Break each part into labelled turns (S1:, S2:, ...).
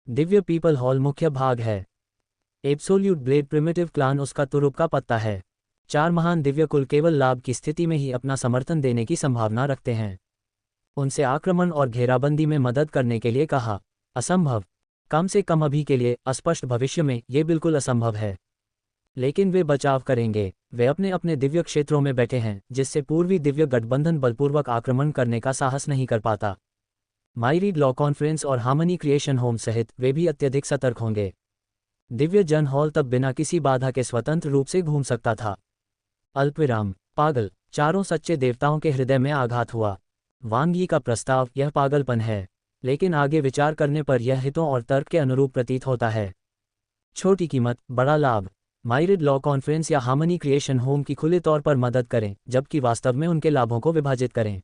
S1: Divya people hall मुख्य भाग है। एब्सोल्यूट ब्लेड प्रिमिटिव क्लान उसका तुरुप का पत्ता है। 4 महान दिव्य कुल केवल लाभ की स्थिति में ही अपना समर्थन देने की संभावना रखते हैं। उनसे आक्रमण और घेराबंदी में मदद करने के लिए कहा। असंभव। कम से कम अभी के लिए, अस्पष्ट भविष्य में ये बिल्कुल असंभव है। लेकिन वे बचाव करेंगे। वे अपने अपने दिव्य क्षेत्रों में बैठे हैं, जिससे पूर्वी दिव्य गठबंधन बलपूर्वक आक्रमण करने का साहस नहीं कर पाता। माइरीड लॉ कॉन्फ्रेंस और हार्मनी क्रिएशन होम सहित वे भी अत्यधिक सतर्क होंगे। दिव्य जन हॉल तब बिना किसी बाधा के स्वतंत्र रूप से घूम सकता था। अल्पविराम। पागल। चारों सच्चे देवताओं के हृदय में आघात हुआ। वांग यी का प्रस्ताव, यह पागलपन है, लेकिन आगे विचार करने पर यह हितों और तर्क के अनुरूप प्रतीत होता है। छोटी कीमत, बड़ा लाभ। माइरिड लॉ कॉन्फ्रेंस या हार्मनी क्रिएशन होम की खुले तौर पर मदद करें, जबकि वास्तव में उनके लाभों को विभाजित करें।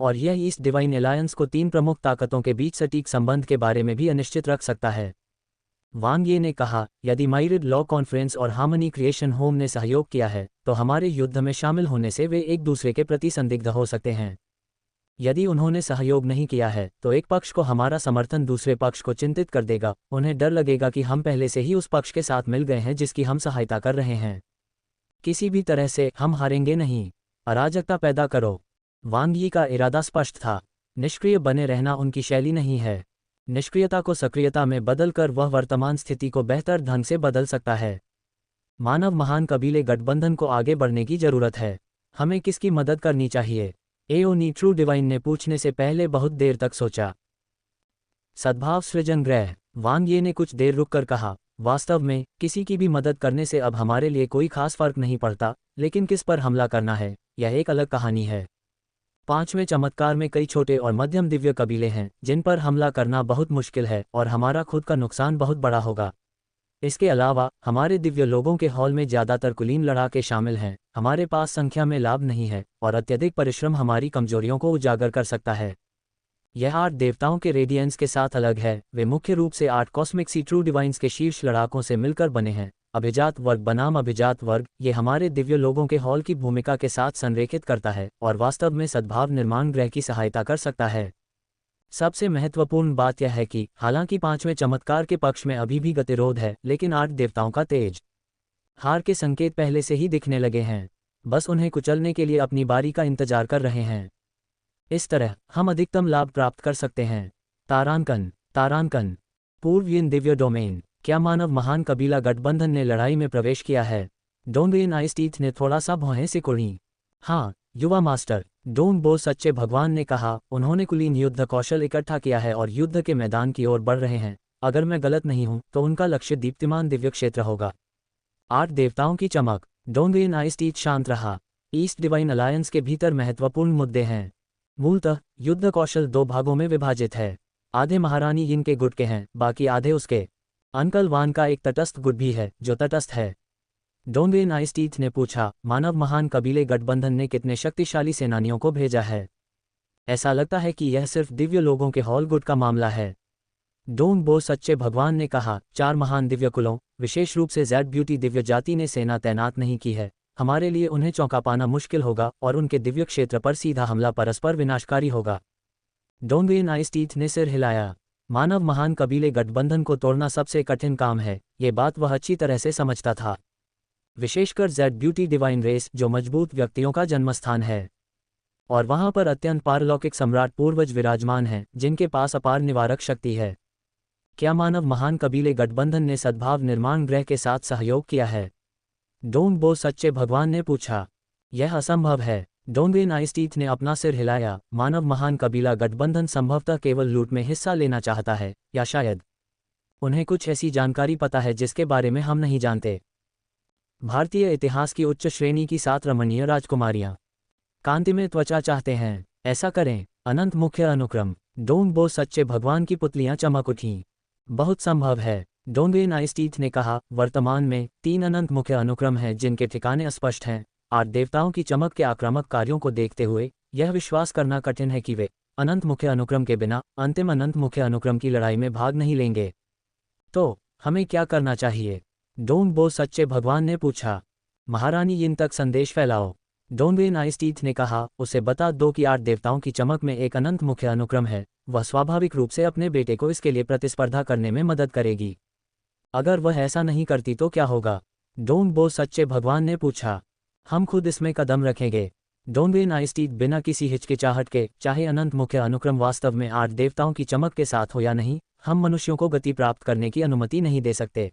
S1: और यह ईस्ट डिवाइन एलायंस को 3 प्रमुख ताकतों के बीच सटीक संबंध के बारे में भी अनिश्चित रख सकता है। वांग ये ने कहा, यदि माइरिड लॉ कॉन्फ्रेंस और हार्मनी क्रिएशन होम ने सहयोग किया है, तो हमारे युद्ध में शामिल होने से वे एक दूसरे के प्रति संदिग्ध हो सकते हैं। यदि उन्होंने सहयोग नहीं किया है, तो एक पक्ष को हमारा समर्थन दूसरे पक्ष को चिंतित कर देगा। उन्हें डर लगेगा कि हम पहले से ही उस पक्ष के साथ मिल गए हैं जिसकी हम सहायता कर रहे हैं। किसी भी तरह से हम हारेंगे नहीं। अराजकता पैदा करो। वांग यी का इरादा स्पष्ट था। निष्क्रिय बने रहना उनकी शैली नहीं है। निष्क्रियता को सक्रियता में बदलकर वह वर्तमान स्थिति को बेहतर ढंग से बदल सकता है। मानव महान कबीले गठबंधन को आगे बढ़ने की जरूरत है। हमें किसकी मदद करनी चाहिए? एओनी ट्रू डिवाइन ने पूछने से पहले बहुत देर तक सोचा। सद्भाव सृजन ग्रह। वांग ये ने कुछ देर रुककर कहा, वास्तव में किसी की भी मदद करने से अब हमारे लिए कोई खास फर्क नहीं पड़ता, लेकिन किस पर हमला करना है, यह एक अलग कहानी है। 5वें चमत्कार में कई छोटे और मध्यम दिव्य कबीले हैं जिन पर हमला करना बहुत मुश्किल है और हमारा खुद का नुकसान बहुत बड़ा होगा। इसके अलावा हमारे दिव्य लोगों के हॉल में ज़्यादातर कुलीन लड़ाके शामिल हैं। हमारे पास संख्या में लाभ नहीं है और अत्यधिक परिश्रम हमारी कमजोरियों को उजागर कर सकता है। यह 8 देवताओं के रेडियंस के साथ अलग है। वे मुख्य रूप से 8 कॉस्मिक सी ट्रू डिवाइन्स के शीर्ष लड़ाकों से मिलकर बने हैं। अभिजात वर्ग बनाम अभिजात वर्ग, ये हमारे दिव्य लोगों के हॉल की भूमिका के साथ संरेखित करता है और वास्तव में सद्भाव निर्माण ग्रह की सहायता कर सकता है। सबसे महत्वपूर्ण बात यह है कि हालांकि 5वें चमत्कार के पक्ष में अभी भी गतिरोध है, लेकिन 8 देवताओं का तेज हार के संकेत पहले से ही दिखने लगे हैं। बस उन्हें कुचलने के लिए अपनी बारी का इंतजार कर रहे हैं। इस तरह हम अधिकतम लाभ प्राप्त कर सकते हैं। तारांकन। पूर्वयीन दिव्य डोमेन। क्या मानव महान कबीला गठबंधन ने लड़ाई में प्रवेश किया है? डोंगयन आइसटीथ ने थोड़ा सा भौहें से कुड़ी। हाँ, युवा मास्टर डोंग बो सच्चे भगवान ने कहा, उन्होंने कुलीन युद्ध कौशल इकट्ठा किया है और युद्ध के मैदान की ओर बढ़ रहे हैं। अगर मैं गलत नहीं हूं, तो उनका लक्ष्य दीप्तिमान दिव्य क्षेत्र होगा। 8 देवताओं की चमक। डोंगयन आइसटीथ शांत रहा। ईस्ट डिवाइन अलायंस के भीतर महत्वपूर्ण मुद्दे हैं। मूलतः युद्ध कौशल 2 भागों में विभाजित है। आधे महारानी यिन के गुट के हैं, बाकी आधे उसके। अंकल वान का एक तटस्थ गुट भी है जो तटस्थ है। डोंगयन आइसटीथ ने पूछा, मानव महान कबीले गठबंधन ने कितने शक्तिशाली सेनानियों को भेजा है? ऐसा लगता है कि यह सिर्फ दिव्य लोगों के हॉल गुट का मामला है। डोंग बो सच्चे भगवान ने कहा, 4 महान दिव्य कुलों, विशेष रूप से ज़ेड ब्यूटी दिव्य जाति ने सेना तैनात नहीं की है। हमारे लिए उन्हें चौंका पाना मुश्किल होगा और उनके दिव्य क्षेत्र पर सीधा हमला परस्पर विनाशकारी होगा। डोंगयन आइसटीथ ने सिर हिलाया। मानव महान कबीले गठबंधन को तोड़ना सबसे कठिन काम है, ये बात वह अच्छी तरह से समझता था। विशेषकर ज़ेड ब्यूटी डिवाइन रेस, जो मजबूत व्यक्तियों का जन्मस्थान है और वहां पर अत्यंत पारलौकिक सम्राट पूर्वज विराजमान हैं जिनके पास अपार निवारक शक्ति है। क्या मानव महान कबीले गठबंधन ने सद्भाव निर्माण ग्रह के साथ सहयोग किया है? डोंग बो सच्चे भगवान ने पूछा। यह असंभव है। डोंगयन आइसटीथ ने अपना सिर हिलाया। मानव महान कबीला गठबंधन संभवतः केवल लूट में हिस्सा लेना चाहता है, या शायद उन्हें कुछ ऐसी जानकारी पता है जिसके बारे में हम नहीं जानते। भारतीय इतिहास की उच्च श्रेणी की 7 रमणीय राजकुमारियां कांतिमय त्वचा चाहते हैं। ऐसा करें। अनंत मुख्य अनुक्रम। डोंग बो सच्चे भगवान की पुतलियां चमक उठीं। बहुत संभव है, डोंगयन आइसटीथ ने कहा। वर्तमान में 3 अनंत मुख्य अनुक्रम हैं जिनके ठिकाने अस्पष्ट हैं। 8 देवताओं की चमक के आक्रामक कार्यों को देखते हुए यह विश्वास करना कठिन है कि वे अनंत मुख्य अनुक्रम के बिना अंतिम अनंत मुख्य अनुक्रम की लड़ाई में भाग नहीं लेंगे। तो हमें क्या करना चाहिए? डोंग बो सच्चे भगवान ने पूछा। महारानी यिन तक संदेश फैलाओ। डोनवेन आइसटीथ ने कहा, उसे बता दो कि 8 देवताओं की चमक में एक अनंत मुख्य अनुक्रम है, वह स्वाभाविक रूप से अपने बेटे को इसके लिए प्रतिस्पर्धा करने में मदद करेगी। अगर वह ऐसा नहीं करती तो क्या होगा? डोंट बो सच्चे भगवान ने पूछा। हम खुद इसमें कदम रखेंगे। डोनवेन आइसटीथ बिना किसी हिचकिचाहट के, चाहे अनंत मुख्य अनुक्रम वास्तव में 8 देवताओं की चमक के साथ हो या नहीं, हम मनुष्यों को गति प्राप्त करने की अनुमति नहीं दे सकते।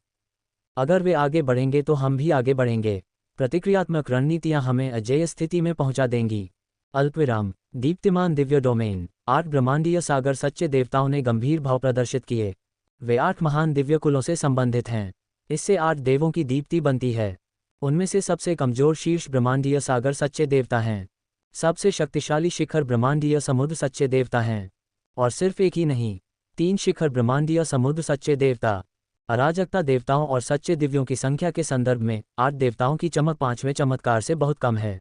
S1: अगर वे आगे बढ़ेंगे तो हम भी आगे बढ़ेंगे। प्रतिक्रियात्मक रणनीतियां हमें अजेय स्थिति में पहुंचा देंगी। अल्पविराम। दीप्तिमान दिव्य डोमेन। 8 ब्रह्मांडीय सागर सच्चे देवताओं ने गंभीर भाव प्रदर्शित किए। वे 8 महान दिव्य कुलों से संबंधित हैं। इससे 8 देवों की दीप्ति बनती है। उनमें से सबसे कमजोर शीर्ष ब्रह्मांडीय सागर सच्चे देवता हैं। सबसे शक्तिशाली शिखर ब्रह्मांडीय समुद्र सच्चे देवता हैं। और सिर्फ एक ही नहीं, 3 शिखर ब्रह्मांडीय समुद्र सच्चे देवता। अराजकता देवताओं और सच्चे दिव्यों की संख्या के संदर्भ में 8 देवताओं की चमक 5वें चमत्कार से बहुत कम है।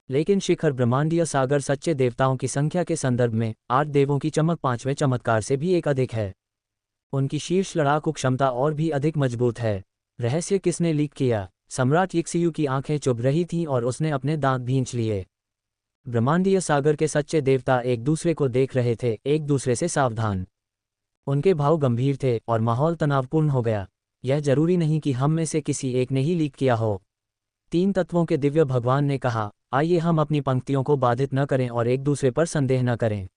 S1: लेकिन शिखर ब्रह्मांडीय सागर सच्चे देवताओं की संख्या के संदर्भ में 8 देवों की चमक 5वें चमत्कार से भी एक अधिक है। उनकी शीर्ष लड़ाकू क्षमता और भी अधिक मजबूत है। रहस्य किसने लीक किया? सम्राट यिक्सियु की आंखें चुभ रही थीं और उसने अपने दांत भींच लिए। ब्रह्मांडीय सागर के सच्चे देवता एक दूसरे को देख रहे थे, एक दूसरे से सावधान। उनके भाव गंभीर थे और माहौल तनावपूर्ण हो गया। यह जरूरी नहीं कि हम में से किसी एक ने ही लीक किया हो। 3 तत्वों के दिव्य भगवान ने कहा, आइए हम अपनी पंक्तियों को बाधित न करें और एक दूसरे पर संदेह न करें।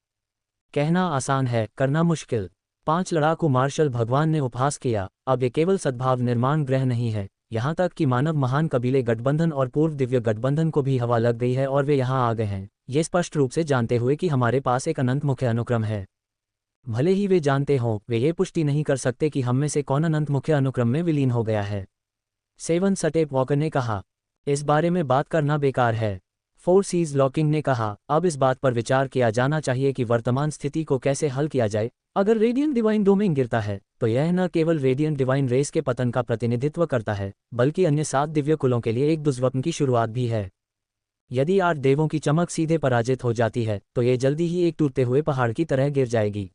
S1: कहना आसान है, करना मुश्किल। 5 लड़ाकू मार्शल भगवान ने उपहास किया, अब ये केवल सद्भाव निर्माण ग्रह नहीं है, यहाँ तक कि मानव महान कबीले गठबंधन और पूर्व दिव्य गठबंधन को भी हवा लग गई है और वे यहाँ आ गए हैं, ये स्पष्ट रूप से जानते हुए कि हमारे पास एक अनंत मुख्य अनुक्रम है। भले ही वे जानते हों, वे ये पुष्टि नहीं कर सकते कि हम में से कौन अनंत मुख्य अनुक्रम में विलीन हो गया है। सेवन सटेप वॉकर ने कहा, इस बारे में बात करना बेकार है। 4 सीज लॉकिंग ने कहा, अब इस बात पर विचार किया जाना चाहिए कि वर्तमान स्थिति को कैसे हल किया जाए। अगर रेडियंट डिवाइन डोमेन गिरता है तो यह न केवल रेडियंट डिवाइन रेस के पतन का प्रतिनिधित्व करता है, बल्कि अन्य 7 दिव्य कुलों के लिए एक दुष्स्वप्न की शुरुआत भी है। यदि 8 देवों की चमक सीधे पराजित हो जाती है तो ये जल्दी ही एक टूटते हुए पहाड़ की तरह गिर जाएगी।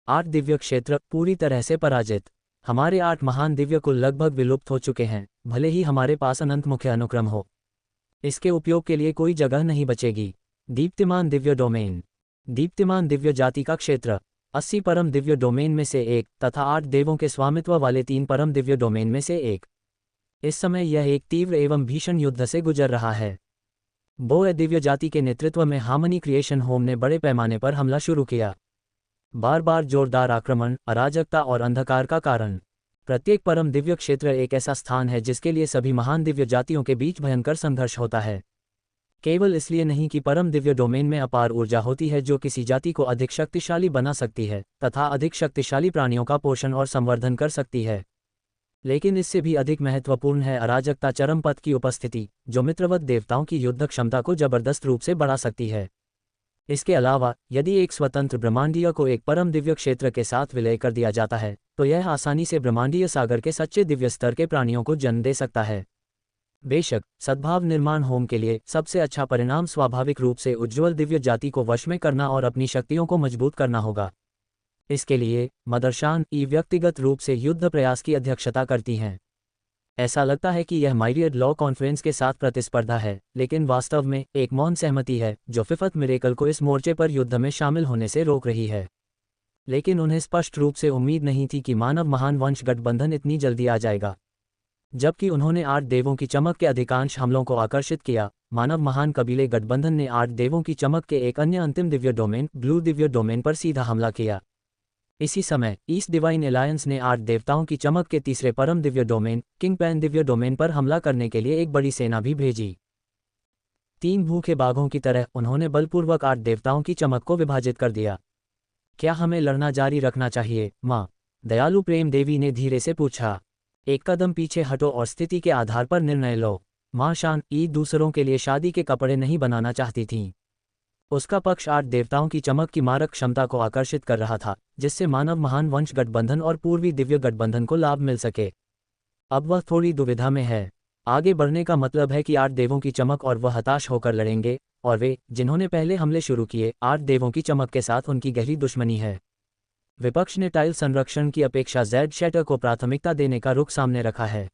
S1: 8 दिव्य क्षेत्र पूरी तरह से पराजित। हमारे 8 महान दिव्य कुल लगभग विलुप्त हो चुके हैं, भले ही हमारे पास अनंत मुख्य अनुक्रम हो। इसके उपयोग के लिए कोई जगह नहीं बचेगी। दीप्तिमान दिव्य डोमेन। दीप्तिमान दिव्य जाति का क्षेत्र 80 परम दिव्य डोमेन में से एक तथा 8 देवों के स्वामित्व वाले 3 परम दिव्य डोमेन में से एक। इस समय यह एक तीव्र एवं भीषण युद्ध से गुजर रहा है। बोए दिव्य जाति के नेतृत्व में हार्मनी क्रिएशन होम ने बड़े पैमाने पर हमला शुरू किया। बार बार जोरदार आक्रमण, अराजकता और अंधकार का कारण। प्रत्येक परम दिव्य क्षेत्र एक ऐसा स्थान है जिसके लिए सभी महान दिव्य जातियों के बीच भयंकर संघर्ष होता है। केवल इसलिए नहीं कि परम दिव्य डोमेन में अपार ऊर्जा होती है जो किसी जाति को अधिक शक्तिशाली बना सकती है तथा अधिक शक्तिशाली प्राणियों का पोषण और संवर्धन कर सकती है, लेकिन इससे भी अधिक महत्वपूर्ण है अराजकता चरम पद की उपस्थिति, जो मित्रवत देवताओं की युद्ध क्षमता को जबरदस्त रूप से बढ़ा सकती है। इसके अलावा यदि एक स्वतंत्र ब्रह्मांडीय को एक परम दिव्य क्षेत्र के साथ विलय कर दिया जाता है तो यह आसानी से ब्रह्मांडीय सागर के सच्चे दिव्य स्तर के प्राणियों को जन्म दे सकता है। बेशक, सद्भाव निर्माण होम के लिए सबसे अच्छा परिणाम स्वाभाविक रूप से उज्ज्वल दिव्य जाति को वश में करना और अपनी शक्तियों को मजबूत करना होगा। इसके लिए मदरशान ई व्यक्तिगत रूप से युद्ध प्रयास की अध्यक्षता करती हैं। ऐसा लगता है कि यह माइरियड लॉ कॉन्फ्रेंस के साथ प्रतिस्पर्धा है, लेकिन वास्तव में एक मौन सहमति है जो फिफ्थ मिरेकल को इस मोर्चे पर युद्ध में शामिल होने से रोक रही है। लेकिन उन्हें स्पष्ट रूप से उम्मीद नहीं थी कि मानव महान वंश गठबंधन इतनी जल्दी आ जाएगा। जबकि उन्होंने 8 देवों की चमक के अधिकांश हमलों को आकर्षित किया, मानव महान कबीले गठबंधन ने 8 देवों की चमक के एक अन्य अंतिम Divya domain, blue Divya domain पर सीधा हमला किया। इसी समय ईस्ट डिवाइन एलायंस ने 8 देवताओं की चमक के तीसरे परम Divya domain, king pan Divya domain पर हमला करने के लिए एक बड़ी सेना भी भेजी। 3 भूखे बाघों की तरह उन्होंने बलपूर्वक 8 देवताओं की चमक को विभाजित कर दिया। क्या हमें लड़ना जारी रखना चाहिए, माँ? दयालु प्रेम देवी ने धीरे से पूछा। एक कदम पीछे हटो और स्थिति के आधार पर निर्णय लो। माँ शान ई दूसरों के लिए शादी के कपड़े नहीं बनाना चाहती थीं। उसका पक्ष 8 देवताओं की चमक की मारक क्षमता को आकर्षित कर रहा था, जिससे मानव महान वंश गठबंधन और पूर्वी दिव्य गठबंधन को लाभ मिल सके। अब वह थोड़ी दुविधा में है। आगे बढ़ने का मतलब है कि 8 देवों की चमक और वह हताश होकर लड़ेंगे, और वे, जिन्होंने पहले हमले शुरू किए, 8 देवों की चमक के साथ उनकी गहरी दुश्मनी है। विपक्ष ने टाइल संरक्षण की अपेक्षा जेड शैटर को प्राथमिकता देने का रुख सामने रखा है।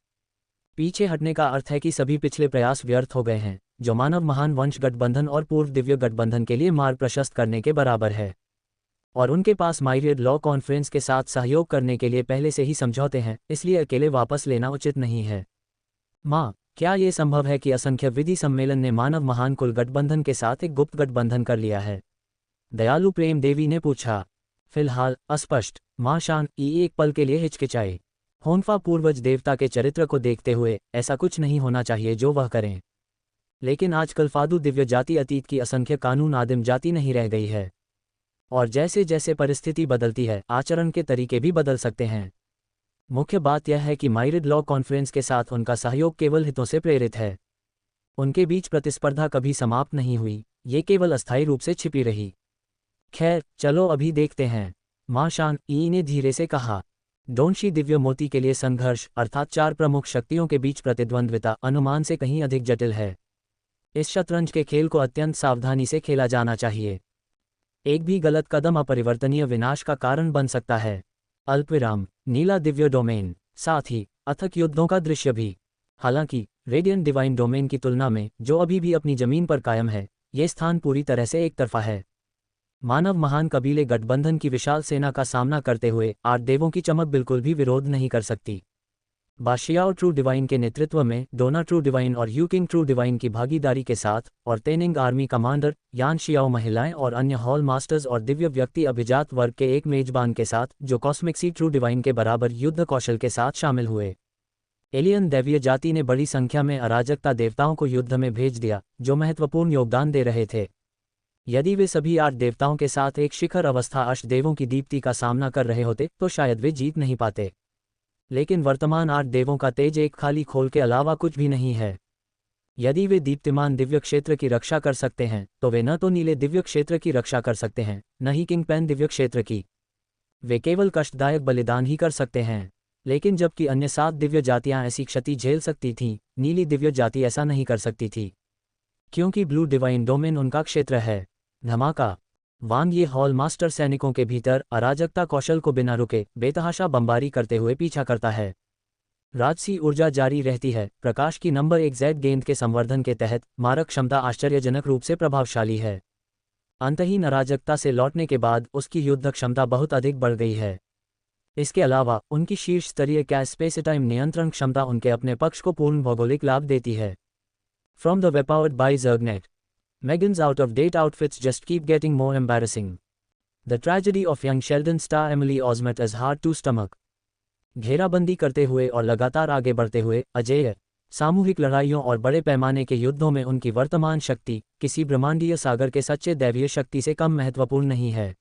S1: पीछे हटने का अर्थ है कि सभी पिछले प्रयास व्यर्थ हो गए हैं, जो मानव महान वंश गठबंधन और पूर्व दिव्य गठबंधन के लिए मार्ग प्रशस्त करने के बराबर है। और उनके पास माइरियड लॉ कॉन्फ्रेंस के साथ सहयोग करने के लिए पहले से ही समझौते हैं, इसलिए अकेले वापस लेना उचित नहीं है। माँ, क्या ये संभव है कि असंख्य विधि सम्मेलन ने मानव महान कुल गठबंधन के साथ एक गुप्त गठबंधन कर लिया है? दयालु प्रेम देवी ने पूछा। फिलहाल अस्पष्ट, माँ शान एक पल के लिए हिचकिचाई। होन्फा पूर्वज देवता के चरित्र को देखते हुए ऐसा कुछ नहीं होना चाहिए जो वह करें। लेकिन आजकल फादू दिव्य जाति अतीत की असंख्य कानून आदिम जाति नहीं रह गई है, और जैसे जैसे परिस्थिति बदलती है आचरण के तरीके भी बदल सकते हैं। मुख्य बात यह है कि माइरिड लॉ कॉन्फ्रेंस के साथ उनका सहयोग केवल हितों से प्रेरित है। उनके बीच प्रतिस्पर्धा कभी समाप्त नहीं हुई, ये केवल अस्थायी रूप से छिपी रही। खैर, चलो अभी देखते हैं, माँ शान ने धीरे से कहा। डोनशी दिव्य मोती के लिए संघर्ष अर्थात 4 प्रमुख शक्तियों के बीच प्रतिद्वंद्विता अनुमान से कहीं अधिक जटिल है। इस शतरंज के खेल को अत्यंत सावधानी से खेला जाना चाहिए। एक भी गलत कदम अपरिवर्तनीय विनाश का कारण बन सकता है। अल्पविराम, नीला दिव्य डोमेन, साथ ही अथक युद्धों का दृश्य भी। हालांकि रेडियंट डिवाइन डोमेन की तुलना में, जो अभी भी अपनी जमीन पर कायम है, ये स्थान पूरी तरह से एक तरफा है। मानव महान कबीले गठबंधन की विशाल सेना का सामना करते हुए 8 देवों की चमक बिल्कुल भी विरोध नहीं कर सकती। बाशियाओ ट्रू डिवाइन के नेतृत्व में डोना ट्रू डिवाइन और यूकिंग ट्रू डिवाइन की भागीदारी के साथ, और तेनिंग आर्मी कमांडर यान शियाओ महिलाएं और अन्य हॉल मास्टर्स और दिव्य व्यक्ति अभिजात वर्ग के एक मेजबान के साथ, जो कॉस्मिक सी ट्रू डिवाइन के बराबर युद्ध कौशल के साथ शामिल हुए। एलियन दैवीय जाति ने बड़ी संख्या में अराजकता देवताओं को युद्ध में भेज दिया, जो महत्वपूर्ण योगदान दे रहे थे। यदि वे सभी 8 देवताओं के साथ एक शिखर अवस्था अष्ट देवों की दीप्ति का सामना कर रहे होते तो शायद वे जीत नहीं पाते। लेकिन वर्तमान 8 देवों का तेज एक खाली खोल के अलावा कुछ भी नहीं है। यदि वे दीप्तिमान दिव्य क्षेत्र की रक्षा कर सकते हैं, तो वे न तो नीले दिव्य क्षेत्र की रक्षा कर सकते हैं, न ही किंग पेन दिव्य क्षेत्र की। वे केवल कष्टदायक बलिदान ही कर सकते हैं। लेकिन जबकि अन्य 7 दिव्य जातियां ऐसी क्षति झेल सकती थीं, नीली दिव्य जाति ऐसा नहीं कर सकती थी, क्योंकि ब्लू डिवाइन डोमेन उनका क्षेत्र है। धमाका। वांग ये हॉल मास्टर सैनिकों के भीतर अराजकता कौशल को बिना रुके बेतहाशा बमबारी करते हुए पीछा करता है। राजसी ऊर्जा जारी रहती है। प्रकाश की नंबर 1 जेड गेंद के संवर्धन के तहत मारक क्षमता आश्चर्यजनक रूप से प्रभावशाली है। अंतहीन अराजकता से लौटने के बाद उसकी युद्ध क्षमता बहुत अधिक बढ़ गई है। इसके अलावा उनकी शीर्ष स्तरीय कैश स्पेस टाइम नियंत्रण क्षमता उनके अपने पक्ष को पूर्ण भौगोलिक लाभ देती है। From the web powered by Zergnet, Megan's out-of-date outfits just keep getting more embarrassing. The tragedy of young Sheldon star Emily Osment is hard to stomach. घेराबंदी करते हुए और लगातार आगे बढ़ते हुए अजेय सामूहिक लड़ाइयों और बड़े पैमाने के युद्धों में उनकी वर्तमान शक्ति किसी ब्रह्मांडीय सागर के सच्चे दैवीय शक्ति से कम महत्वपूर्ण नहीं है।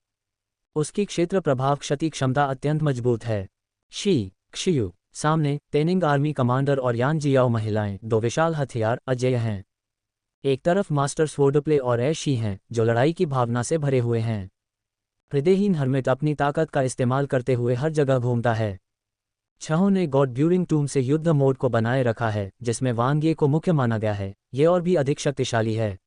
S1: उसकी क्षेत्र प्रभाव क्षति क्षमता अत्यंत मजबूत है। क्षियु सामने तेनिंग आर्मी कमांडर और यान जियाओ महिलाएं 2 विशाल हथियार अजेय हैं। एक तरफ मास्टर स्वॉर्डप्ले और ऐशी हैं, जो लड़ाई की भावना से भरे हुए हैं। हृदयहीन हर्मिट अपनी ताकत का इस्तेमाल करते हुए हर जगह घूमता है। छहों ने गॉड ब्यूरिंग टूम से युद्ध मोड को बनाए रखा है, जिसमें वांग ये को मुख्य माना गया है। ये और भी अधिक शक्तिशाली है।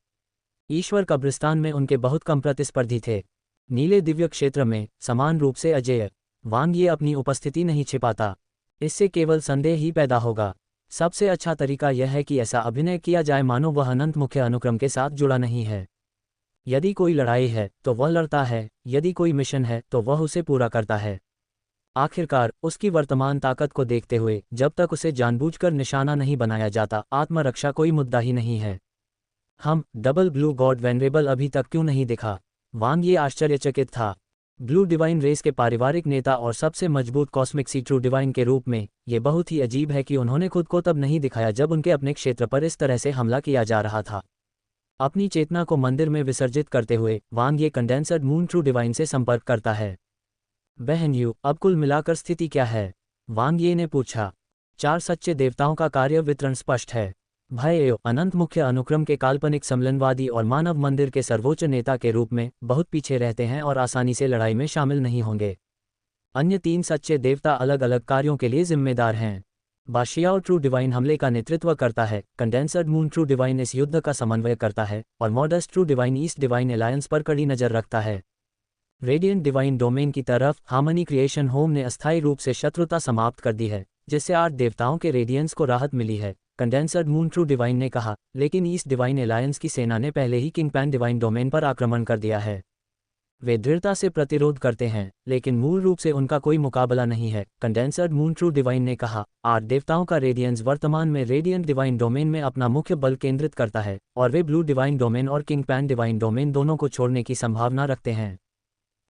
S1: ईश्वर कब्रिस्तान में उनके बहुत कम प्रतिस्पर्धी थे। नीले दिव्य क्षेत्र में समान रूप से अजेय वांग ये अपनी उपस्थिति नहीं छिपाता। इससे केवल संदेह ही पैदा होगा। सबसे अच्छा तरीका यह है कि ऐसा अभिनय किया जाए मानो वह अनंत मुख्य अनुक्रम के साथ जुड़ा नहीं है। यदि कोई लड़ाई है तो वह लड़ता है, यदि कोई मिशन है तो वह उसे पूरा करता है। आखिरकार उसकी वर्तमान ताकत को देखते हुए जब तक उसे जानबूझकर निशाना नहीं बनाया जाता, आत्मरक्षा कोई मुद्दा ही नहीं है। हम डबल ब्लू गॉड वेनरेबल अभी तक क्यों नहीं दिखा? वांग ये आश्चर्यचकित था। ब्लू डिवाइन रेस के पारिवारिक नेता और सबसे मजबूत कॉस्मिक सी ट्रू डिवाइन के रूप में ये बहुत ही अजीब है कि उन्होंने खुद को तब नहीं दिखाया जब उनके अपने क्षेत्र पर इस तरह से हमला किया जा रहा था। अपनी चेतना को मंदिर में विसर्जित करते हुए वांग ये कंडेंसर्ड मून ट्रू डिवाइन से संपर्क करता है। बहन यू, अब कुल मिलाकर स्थिति क्या है? वांग ये ने पूछा। 4 सच्चे देवताओं का कार्य वितरण स्पष्ट है। भय अनंत मुख्य अनुक्रम के काल्पनिक सम्मिलनवादी और मानव मंदिर के सर्वोच्च नेता के रूप में बहुत पीछे रहते हैं और आसानी से लड़ाई में शामिल नहीं होंगे। अन्य 3 सच्चे देवता अलग अलग कार्यों के लिए जिम्मेदार हैं। बाशियाओ ट्रू डिवाइन हमले का नेतृत्व करता है, कंडेंसर्ड मून ट्रू डिवाइन इस युद्ध का समन्वय करता है, और modest true divine east divine alliance पर कड़ी नजर रखता है। रेडियंट डिवाइन डोमेन की तरफ हार्मनी क्रिएशन होम ने अस्थायी रूप से शत्रुता समाप्त कर दी है, जिससे 8 देवताओं के रेडियंस को राहत मिली है, कंडेंसर्ड मून ट्रू डिवाइन ने कहा, लेकिन ईस्ट डिवाइन अलायंस की सेना ने पहले ही किंगपैन डिवाइन डोमेन पर आक्रमण कर दिया है। वे दृढ़ता से प्रतिरोध करते हैं, लेकिन मूल रूप से उनका कोई मुकाबला नहीं है। कंडेंसर्ड मून ट्रू डिवाइन ने कहा, 8 देवताओं का रेडियंस वर्तमान में रेडियंट डिवाइन डोमेन में अपना मुख्य बल केंद्रित करता है, और वे ब्लू डिवाइन डोमेन और किंगपैन डिवाइन डोमेन दोनों को छोड़ने की संभावना रखते हैं।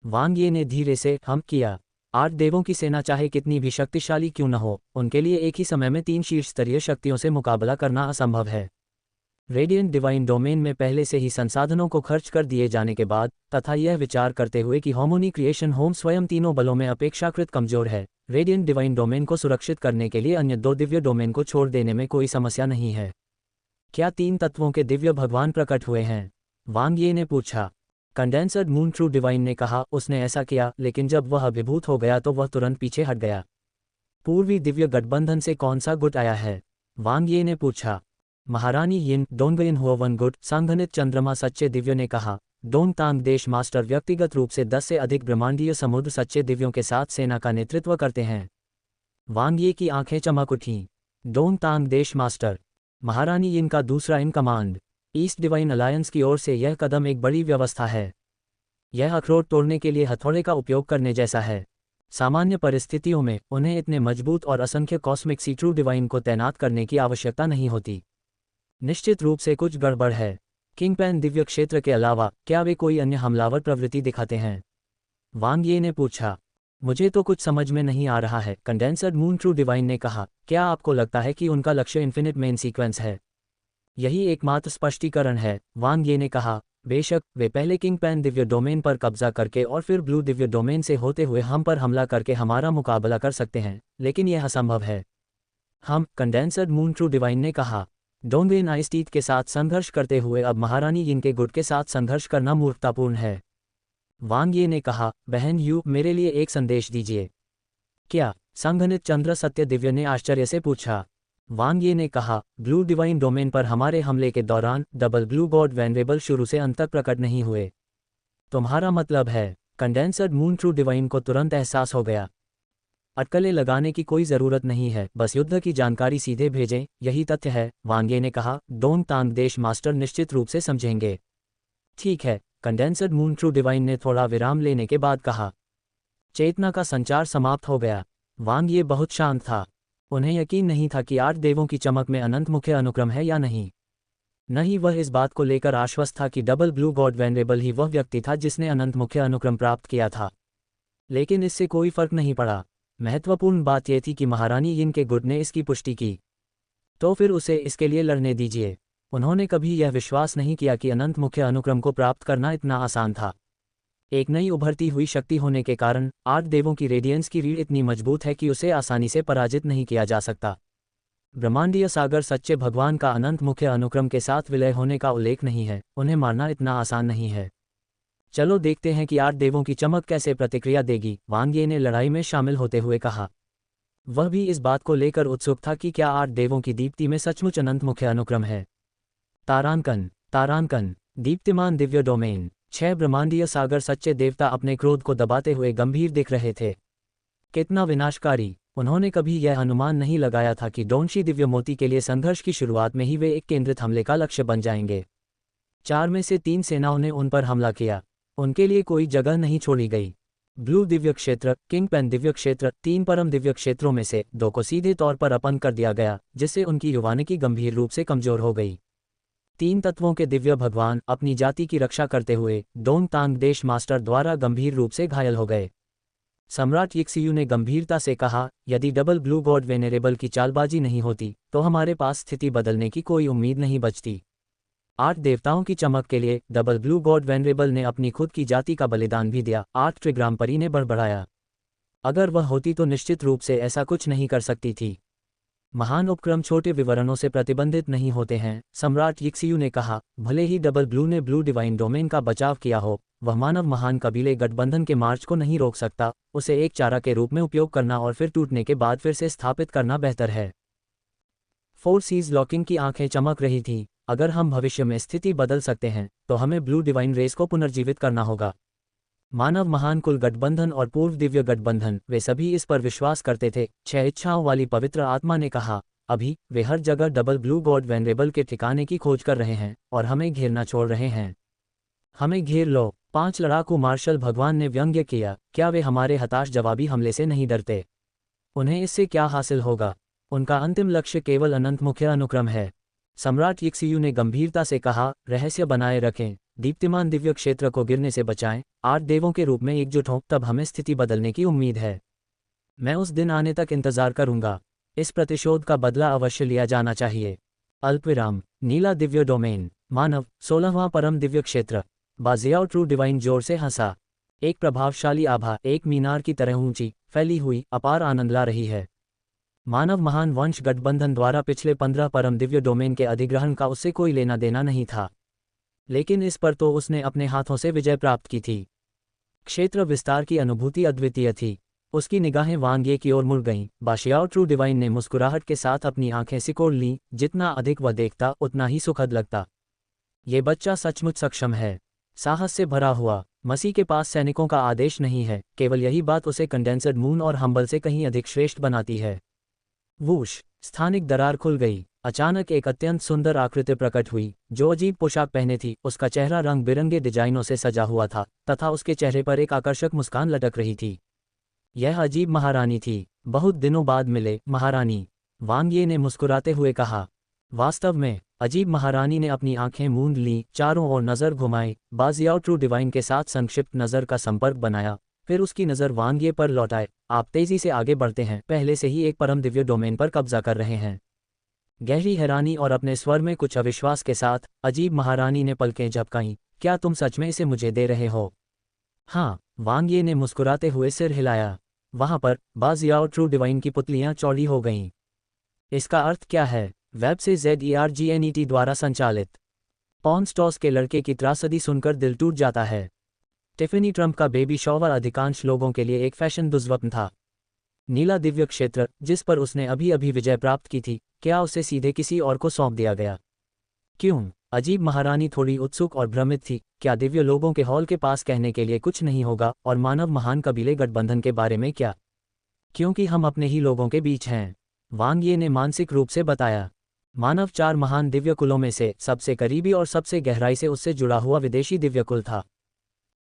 S1: वांग ये ने धीरे से हम किया। 8 देवों की सेना चाहे कितनी भी शक्तिशाली क्यों न हो, उनके लिए एक ही समय में 3 शीर्ष स्तरीय शक्तियों से मुकाबला करना असंभव है। रेडियंट डिवाइन डोमेन में पहले से ही संसाधनों को खर्च कर दिए जाने के बाद, तथा यह विचार करते हुए कि हार्मोनी क्रिएशन होम स्वयं तीनों बलों में अपेक्षाकृत कमजोर है, रेडियंट डिवाइन डोमेन को सुरक्षित करने के लिए अन्य 2 दिव्य डोमेन को छोड़ देने में कोई समस्या नहीं है। क्या 3 तत्वों के दिव्य भगवान प्रकट हुए हैं? वांग ये ने पूछा। कंडेंसर्ड मून ट्रू डिवाइन ने कहा, उसने ऐसा किया, लेकिन जब वह अभिभूत हो गया तो वह तुरंत पीछे हट गया। पूर्वी दिव्य गठबंधन से कौन सा गुट आया है? वांग ये ने पूछा। महारानी यिन डोंगयिन हुआवन गुट संघनित चंद्रमा सच्चे दिव्य ने कहा, डोंग तांग देश मास्टर व्यक्तिगत रूप से 10 से अधिक ब्रह्मांडीय समुद्र सच्चे दिव्यों के साथ सेना का नेतृत्व करते हैं। वांग ये की आंखें चमक उठीं। डोंग तांग देश मास्टर, महारानी यिन का दूसरा in command. East divine alliance की ओर से यह कदम एक बड़ी व्यवस्था है। यह अखरोट तोड़ने के लिए हथौड़े का उपयोग करने जैसा है। सामान्य परिस्थितियों में उन्हें इतने मजबूत और असंख्य कॉस्मिक सी ट्रू डिवाइन को तैनात करने की आवश्यकता नहीं होती। निश्चित रूप से कुछ गड़बड़ है। किंगपैन दिव्य क्षेत्र के अलावा क्या वे कोई अन्य हमलावर प्रवृत्ति दिखाते हैं? वांग ये ने पूछा। मुझे तो कुछ समझ में नहीं आ रहा है, कंडेंसर्ड मून ट्रू डिवाइन ने कहा। क्या आपको लगता है कि उनका लक्ष्य इन्फिनिट मेन सीक्वेंस है? यही एकमात्र स्पष्टीकरण है, वांग ये ने कहा। बेशक, वे पहले किंगपैन दिव्य डोमेन पर कब्जा करके और फिर ब्लू दिव्य डोमेन से होते हुए हम पर हमला करके हमारा मुकाबला कर सकते हैं, लेकिन यह असंभव है। हम, कंडेंसर्ड मून ट्रू डिवाइन ने कहा, डोंगयिन आइसटीथ के साथ संघर्ष करते हुए अब महारानी यिन के गुट के साथ संघर्ष करना मूर्खतापूर्ण है। वांग ये ने कहा, बहन यू, मेरे लिए एक संदेश दीजिए। क्या? संघनित चंद्र सत्य दिव्य ने आश्चर्य से पूछा। वांग ये ने कहा, ब्लू डिवाइन डोमेन पर हमारे हमले के दौरान डबल ब्लू गॉड वेनरेबल शुरू से अंत तक प्रकट नहीं हुए। तुम्हारा मतलब है? कंडेंसर्ड मून ट्रू डिवाइन को तुरंत एहसास हो गया। अटकलें लगाने की कोई ज़रूरत नहीं है, बस युद्ध की जानकारी सीधे भेजें, यही तथ्य है, वांग ये ने कहा। डोंग तांग देश मास्टर निश्चित रूप से समझेंगे। ठीक है, कंडेंसर्ड मून ट्रू डिवाइन ने थोड़ा विराम लेने के बाद कहा। चेतना का संचार समाप्त हो गया। वांग ये बहुत शांत था। उन्हें यकीन नहीं था कि 8 देवों की चमक में अनंत मुख्य अनुक्रम है या नहीं। न ही वह इस बात को लेकर आश्वस्त था कि डबल ब्लू गॉड वेनरेबल ही वह व्यक्ति था जिसने अनंत मुख्य अनुक्रम प्राप्त किया था। लेकिन इससे कोई फर्क नहीं पड़ा। महत्वपूर्ण बात यह थी कि महारानी यिन के गुट ने इसकी पुष्टि की। तो फिर उसे इसके लिए लड़ने दीजिए। उन्होंने कभी यह विश्वास नहीं किया कि अनंत मुख्य अनुक्रम को प्राप्त करना इतना आसान था। एक नई उभरती हुई शक्ति होने के कारण 8 देवों की रेडियंस की रीढ़ इतनी मजबूत है कि उसे आसानी से पराजित नहीं किया जा सकता। ब्रह्मांडीय सागर सच्चे भगवान का अनंत मुख्य अनुक्रम के साथ विलय होने का उल्लेख नहीं है, उन्हें मारना इतना आसान नहीं है। चलो देखते हैं कि 8 देवों की चमक कैसे प्रतिक्रिया देगी, वांग ये ने लड़ाई में शामिल होते हुए कहा। वह भी इस बात को लेकर उत्सुक था कि क्या 8 देवों की दीप्ति में सचमुच अनंत मुख्य अनुक्रम है। तारांकन, तारांकन, दीप्तिमान दिव्य डोमेन। 6 ब्रह्मांडीय सागर सच्चे देवता अपने क्रोध को दबाते हुए गंभीर दिख रहे थे। कितना विनाशकारी! उन्होंने कभी यह अनुमान नहीं लगाया था कि डोंगशी दिव्य मोती के लिए संघर्ष की शुरुआत में ही वे एक केंद्रित हमले का लक्ष्य बन जाएंगे। 4 में से 3 सेनाओं ने उन पर हमला किया। उनके लिए कोई जगह नहीं छोड़ी गई। ब्लू दिव्य क्षेत्र, किंगपैन दिव्य क्षेत्र, 3 परम दिव्य क्षेत्रों में से 2 को सीधे तौर पर अपंग कर दिया गया, जिससे उनकी युवानिकी गंभीर रूप से कमजोर हो गई। 3 तत्वों के दिव्य भगवान अपनी जाति की रक्षा करते हुए डोंग तांग देश मास्टर द्वारा गंभीर रूप से घायल हो गए। सम्राट यिक्सियू ने गंभीरता से कहा, यदि डबल ब्लू गॉड वेनेरेबल की चालबाजी नहीं होती तो हमारे पास स्थिति बदलने की कोई उम्मीद नहीं बचती। 8 देवताओं की चमक के लिए डबल ब्लू गॉड वेनरेबल ने अपनी खुद की जाति का बलिदान भी दिया, 8 ट्रिग्राम परी ने बड़बड़ाया। अगर वह होती तो निश्चित रूप से ऐसा कुछ नहीं कर सकती थी। महान उपक्रम छोटे विवरणों से प्रतिबंधित नहीं होते हैं, सम्राट यिक्सियू ने कहा। भले ही डबल ब्लू ने ब्लू डिवाइन डोमेन का बचाव किया हो, वह मानव महान कबीले गठबंधन के मार्च को नहीं रोक सकता। उसे एक चारा के रूप में उपयोग करना और फिर टूटने के बाद फिर से स्थापित करना बेहतर है। 4 सीज लॉकिंग की आंखें चमक रही थीं। अगर हम भविष्य में स्थिति बदल सकते हैं तो हमें ब्लू डिवाइन रेस को पुनर्जीवित करना होगा। मानव महान कुल गठबंधन और पूर्व दिव्य गठबंधन, वे सभी इस पर विश्वास करते थे। 6 इच्छाओं वाली पवित्र आत्मा ने कहा, अभी वे हर जगह डबल ब्लू गॉड वेनरेबल के ठिकाने की खोज कर रहे हैं और हमें घेरना छोड़ रहे हैं। हमें घेर लो, 5 लड़ाकू मार्शल भगवान ने व्यंग्य किया। क्या वे हमारे हताश जवाबी हमले से नहीं डरते? उन्हें इससे क्या हासिल होगा? उनका अंतिम लक्ष्य केवल अनंत मुख्य अनुक्रम है। सम्राट यिक्सियू ने गंभीरता से कहा, रहस्य बनाए रखें, दीप्तिमान दिव्य क्षेत्र को गिरने से बचाएं, 8 देवों के रूप में एकजुट हों, तब हमें स्थिति बदलने की उम्मीद है। मैं उस दिन आने तक इंतजार करूंगा। इस प्रतिशोध का बदला अवश्य लिया जाना चाहिए। अल्पविराम। नीला दिव्य डोमेन। मानव, 16वां परम दिव्य क्षेत्र। बाजियाओ ट्रू डिवाइन जोर से हंसा। एक प्रभावशाली आभा एक मीनार की तरह ऊंची, फैली हुई, अपार आनंद ला रही है। मानव महान वंश गठबंधन द्वारा पिछले 15 परम दिव्य डोमेन के अधिग्रहण का उससे कोई लेना देना नहीं था, लेकिन इस पर तो उसने अपने हाथों से विजय प्राप्त की थी। क्षेत्र विस्तार की अनुभूति अद्वितीय थी। उसकी निगाहें वांग्ये की ओर मुड़ गईं। बाशियाओ ट्रू डिवाइन ने मुस्कुराहट के साथ अपनी आंखें सिकोड़ लीं। जितना अधिक वह देखता उतना ही सुखद लगता। ये बच्चा सचमुच सक्षम है, साहस से भरा हुआ। मसीह के पास सैनिकों का आदेश नहीं है, केवल यही बात उसे कंडेंसर्ड मून और हम्बल से कहीं अधिक श्रेष्ठ बनाती है। वूश! स्थानिक दरार खुल गई। अचानक एक अत्यंत सुंदर आकृति प्रकट हुई, जो अजीब पोशाक पहने थी। उसका चेहरा रंग बिरंगे डिजाइनों से सजा हुआ था, तथा उसके चेहरे पर एक आकर्षक मुस्कान लटक रही थी। यह अजीब महारानी थी। बहुत दिनों बाद मिले, महारानी, वांग्ये ने मुस्कुराते हुए कहा। वास्तव में? अजीब महारानी ने अपनी आंखें मूंद लीं, चारों ओर नज़र घुमाई, बाजियाओ ट्रू डिवाइन के साथ संक्षिप्त नज़र का संपर्क बनाया, फिर उसकी नज़र वांग्ये पर लौटाए। आप तेजी से आगे बढ़ते हैं, पहले से ही एक परम दिव्य डोमेन पर कब्जा कर रहे हैं। गहरी हैरानी और अपने स्वर में कुछ अविश्वास के साथ अजीब महारानी ने पलकें झपकाईं। क्या तुम सच में इसे मुझे दे रहे हो? हाँ, वांग्ये ने मुस्कुराते हुए सिर हिलाया। वहां पर बाजियाओ ट्रू डिवाइन की पुतलियां चौड़ी हो गईं। इसका अर्थ क्या है? वेब से ZERGNET द्वारा संचालित। पॉन स्टॉस के लड़के की त्रासदी सुनकर दिल टूट जाता है। टिफनी ट्रंप का बेबी शॉवर अधिकांश लोगों के लिए एक फैशन दुर्स्वप्न था। नीला दिव्य क्षेत्र, जिस पर उसने अभी अभी विजय प्राप्त की थी, क्या उसे सीधे किसी और को सौंप दिया गया? क्यों? अजीब महारानी थोड़ी उत्सुक और भ्रमित थी। क्या दिव्य लोगों के हॉल के पास कहने के लिए कुछ नहीं होगा? और मानव महान कबीले गठबंधन के बारे में क्या? क्योंकि हम अपने ही लोगों के बीच हैं, वांग्ये ने मानसिक रूप से बताया। मानव 4 महान दिव्य कुलों में से सबसे करीबी और सबसे गहराई से उससे जुड़ा हुआ विदेशी दिव्य कुल था।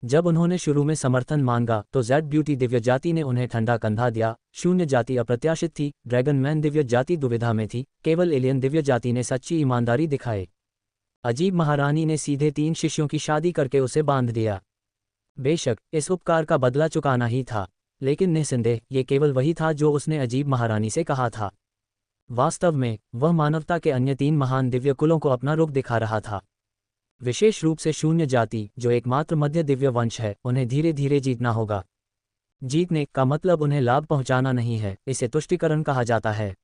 S1: जब उन्होंने शुरू में समर्थन मांगा तो जेड ब्यूटी दिव्य जाति ने उन्हें ठंडा कंधा दिया। शून्य जाति अप्रत्याशित थी, ड्रैगन मैन दिव्य जाति दुविधा में थी, केवल एलियन दिव्य जाति ने सच्ची ईमानदारी दिखाई। अजीब महारानी ने सीधे 3 शिष्यों की शादी करके उसे बांध दिया। बेशक इस उपकार का बदला चुकाना ही था, लेकिन निस्संदेह ये केवल वही था जो उसने अजीब महारानी से कहा था। वास्तव में वह मानवता के अन्य 3 महान दिव्य कुलों को अपना रुख दिखा रहा था, विशेष रूप से शून्य जाति, जो एकमात्र मध्य दिव्य वंश है। उन्हें धीरे धीरे जीतना होगा। जीतने का मतलब उन्हें लाभ पहुंचाना नहीं है, इसे तुष्टीकरण कहा जाता है।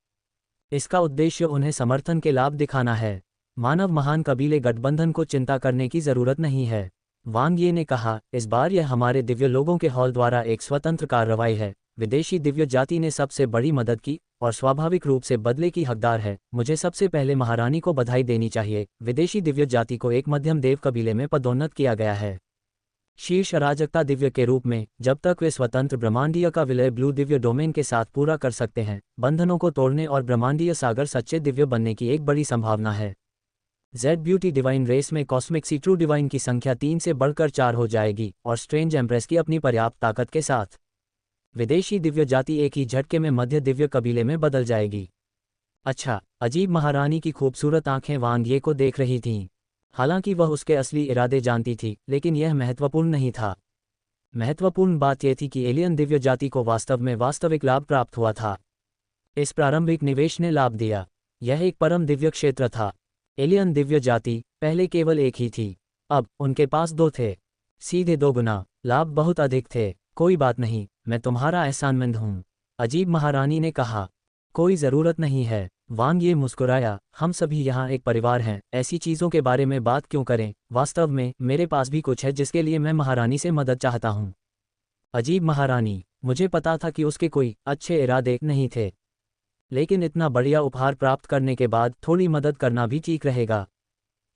S1: इसका उद्देश्य उन्हें समर्थन के लाभ दिखाना है। मानव महान कबीले गठबंधन को चिंता करने की जरूरत नहीं है, वांग्ये ने कहा। इस बार यह हमारे दिव्य लोगों के हॉल द्वारा एक स्वतंत्र कार्रवाई है। विदेशी दिव्य जाति ने सबसे बड़ी मदद की और स्वाभाविक रूप से बदले की हकदार है। मुझे सबसे पहले महारानी को बधाई देनी चाहिए। विदेशी दिव्य जाति को एक मध्यम देव कबीले में पदोन्नत किया गया है, शीर्ष अराजकता दिव्य के रूप में। जब तक वे स्वतंत्र ब्रह्मांडीय का विलय ब्लू दिव्य डोमेन के साथ पूरा कर सकते हैं, बंधनों को तोड़ने और ब्रह्मांडीय सागर सच्चे दिव्य बनने की एक बड़ी संभावना है। जेड ब्यूटी डिवाइन रेस में कॉस्मिक सी ट्रू डिवाइन की संख्या 3 से बढ़कर 4 हो जाएगी, और स्ट्रेंज एम्प्रेस की अपनी पर्याप्त ताकत के साथ विदेशी दिव्य जाति एक ही झटके में मध्य दिव्य कबीले में बदल जाएगी। अच्छा, अजीब महारानी की खूबसूरत आंखें वांग्ये को देख रही थीं। हालांकि वह उसके असली इरादे जानती थी, लेकिन यह महत्वपूर्ण नहीं था। महत्वपूर्ण बात यह थी कि एलियन दिव्य जाति को वास्तव में वास्तविक लाभ प्राप्त हुआ था। इस प्रारंभिक निवेश ने लाभ दिया। यह एक परम दिव्य क्षेत्र था। एलियन दिव्य जाति पहले केवल एक ही थी, अब उनके पास 2 थे। सीधे 2 गुना लाभ, बहुत अधिक थे। कोई बात नहीं, मैं तुम्हारा एहसानमंद हूँ, अजीब महारानी ने कहा। कोई ज़रूरत नहीं है, वांग्ये मुस्कुराया। हम सभी यहाँ एक परिवार हैं, ऐसी चीज़ों के बारे में बात क्यों करें? वास्तव में मेरे पास भी कुछ है जिसके लिए मैं महारानी से मदद चाहता हूँ। अजीब महारानी, मुझे पता था कि उसके कोई अच्छे इरादे नहीं थे, लेकिन इतना बढ़िया उपहार प्राप्त करने के बाद थोड़ी मदद करना भी ठीक रहेगा।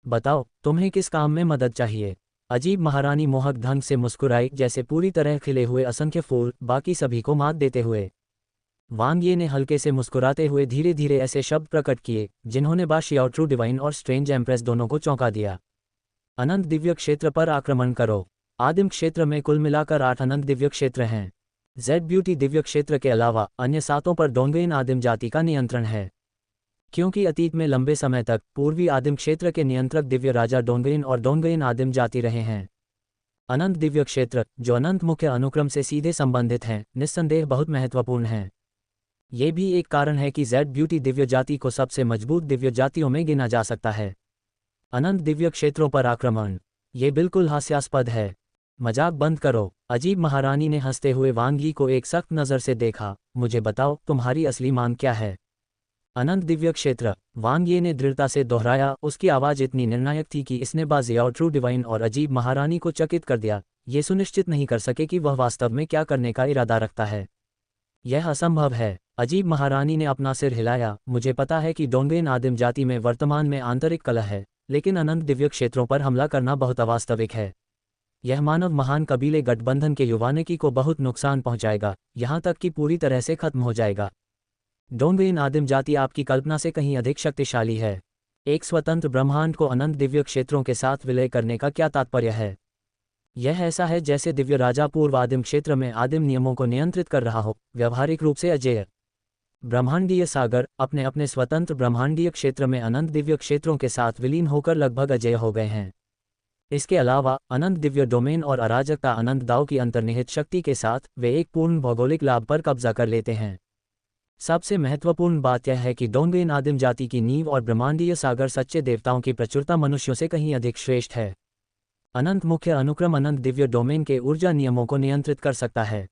S1: बताओ, तुम्हें किस काम में मदद चाहिए? अजीब महारानी मोहक ढंग से मुस्कुराई, जैसे पूरी तरह खिले हुए असंख्य फूल बाकी सभी को मात देते हुए। वांग ये ने हल्के से मुस्कुराते हुए धीरे धीरे ऐसे शब्द प्रकट किए जिन्होंने बा शियाओ ट्रू डिवाइन और स्ट्रेंज एम्प्रेस दोनों को चौंका दिया। अनंत दिव्य क्षेत्र पर आक्रमण करो। आदिम क्षेत्र में कुल मिलाकर 8 अनंत दिव्य क्षेत्र हैं। जेड ब्यूटी दिव्य क्षेत्र के अलावा अन्य 7 पर डोंगेन आदिम जाति का नियंत्रण है। क्योंकि अतीत में लंबे समय तक पूर्वी आदिम क्षेत्र के नियंत्रक दिव्य राजा डोंगेन और डोंगेन आदिम जाति रहे हैं। अनंत दिव्य क्षेत्र, जो अनंत मुख्य अनुक्रम से सीधे संबंधित हैं, निस्संदेह बहुत महत्वपूर्ण हैं। ये भी एक कारण है कि जेड ब्यूटी दिव्य जाति को सबसे मजबूत दिव्य जातियों में गिना जा सकता है। अनंत दिव्य क्षेत्रों पर आक्रमण, ये बिल्कुल हास्यास्पद है। मजाक बंद करो। अजीब महारानी ने हंसते हुए वांग यी को एक सख्त नज़र से देखा। मुझे बताओ, तुम्हारी असली मांग क्या है? अनंत दिव्य क्षेत्र, वांग ये ने दृढ़ता से दोहराया। उसकी आवाज़ इतनी निर्णायक थी कि इसने बा शियाओ ट्रू डिवाइन और अजीब महारानी को चकित कर दिया। ये सुनिश्चित नहीं कर सके कि वह वास्तव में क्या करने का इरादा रखता है। यह असंभव है। अजीब महारानी ने अपना सिर हिलाया। मुझे पता है कि डोंगेन आदिम जाति में वर्तमान में आंतरिक कलह है, लेकिन अनंत दिव्य क्षेत्रों पर हमला करना बहुत अवास्तविक है। यह मानव महान कबीले गठबंधन के युवानिकी को बहुत नुकसान पहुंचाएगा, यहाँ तक कि पूरी तरह से खत्म हो जाएगा। डोंगेन आदिम जाति आपकी कल्पना से कहीं अधिक शक्तिशाली है। एक स्वतंत्र ब्रह्मांड को अनंत दिव्य क्षेत्रों के साथ विलय करने का क्या तात्पर्य है? यह ऐसा है जैसे दिव्य राजा पूर्व आदिम क्षेत्र में आदिम नियमों को नियंत्रित कर रहा हो, व्यावहारिक रूप से अजेय। ब्रह्मांडीय सागर अपने अपने स्वतंत्र ब्रह्मांडीय क्षेत्र में अनंत दिव्य क्षेत्रों के साथ विलीन होकर लगभग अजेय हो गए हैं। इसके अलावा अनंत दिव्य डोमेन और अराजकता अनंत दाव की अंतर्निहित शक्ति के साथ वे एक पूर्ण भौगोलिक लाभ पर कब्जा कर लेते हैं। सबसे महत्वपूर्ण बात यह है कि डोंगेन आदिम जाति की नींव और ब्रह्मांडीय सागर सच्चे देवताओं की प्रचुरता मनुष्यों से कहीं अधिक श्रेष्ठ है। अनंत मुख्य अनुक्रम अनंत दिव्य डोमेन के ऊर्जा नियमों को नियंत्रित कर सकता है।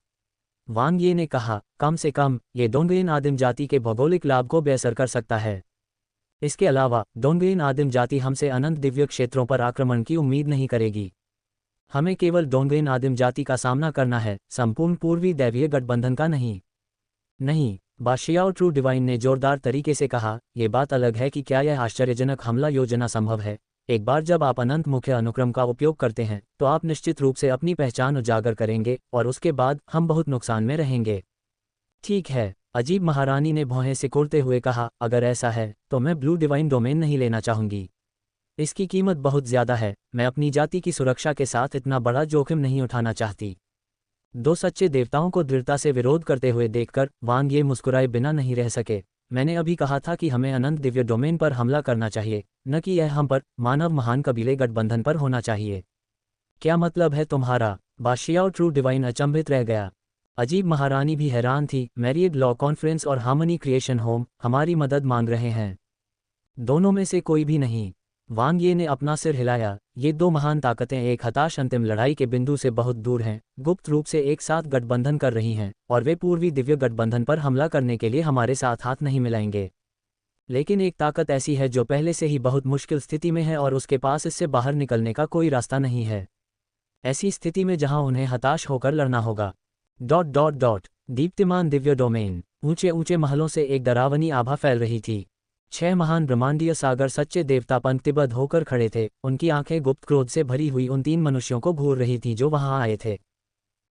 S1: वांग ये ने कहा, कम से कम ये डोंगेन आदिम जाति के भौगोलिक लाभ को बेअसर कर सकता है। इसके अलावा डोंगेन आदिम जाति हमसे अनंत दिव्य क्षेत्रों पर आक्रमण की उम्मीद नहीं करेगी। हमें केवल डोंगेन आदिम जाति का सामना करना है, संपूर्ण पूर्वी दैवीय गठबंधन का नहीं। नहीं, बा शियाओ ट्रू डिवाइन ने जोरदार तरीके से कहा। यह बात अलग है कि क्या यह आश्चर्यजनक हमला योजना संभव है। एक बार जब आप अनंत मुख्य अनुक्रम का उपयोग करते हैं तो आप निश्चित रूप से अपनी पहचान उजागर करेंगे और उसके बाद हम बहुत नुकसान में रहेंगे। ठीक है, अजीब महारानी ने भौहें सिकोड़ते हुए कहा, अगर ऐसा है तो मैं ब्लू डिवाइन डोमेन नहीं लेना चाहूंगी। इसकी कीमत बहुत ज्यादा है। मैं अपनी जाति की सुरक्षा के साथ इतना बड़ा जोखिम नहीं उठाना चाहती। दो सच्चे देवताओं को दृढ़ता से विरोध करते हुए देखकर वांग ये मुस्कुराए बिना नहीं रह सके। मैंने अभी कहा था कि हमें अनंत दिव्य डोमेन पर हमला करना चाहिए, न कि यह हम पर, मानव महान कबीले गठबंधन पर होना चाहिए। क्या मतलब है तुम्हारा? बा शियाओ ट्रू डिवाइन अचंभित रह गया। अजीब महारानी भी हैरान थी। मैरिड लॉ कॉन्फ्रेंस और हार्मनी क्रिएशन होम हमारी मदद मांग रहे हैं। दोनों में से कोई भी नहीं। वांग ये ने अपना सिर हिलाया। ये दो महान ताकतें एक हताश अंतिम लड़ाई के बिंदु से बहुत दूर हैं, गुप्त रूप से एक साथ गठबंधन कर रही हैं, और वे पूर्वी दिव्य गठबंधन पर हमला करने के लिए हमारे साथ हाथ नहीं मिलाएंगे। लेकिन एक ताकत ऐसी है जो पहले से ही बहुत मुश्किल स्थिति में है और उसके पास इससे बाहर निकलने का कोई रास्ता नहीं है। ऐसी स्थिति में जहां उन्हें हताश होकर लड़ना होगा। ... दीप्तिमान दिव्य डोमेन। ऊंचे ऊंचे महलों से एक डरावनी आभा फैल रही थी। 6 महान ब्रह्मांडीय सागर सच्चे देवता पंक्तिबद्ध होकर खड़े थे। उनकी आंखें गुप्त क्रोध से भरी हुई उन 3 मनुष्यों को घूर रही थीं जो वहां आए थे।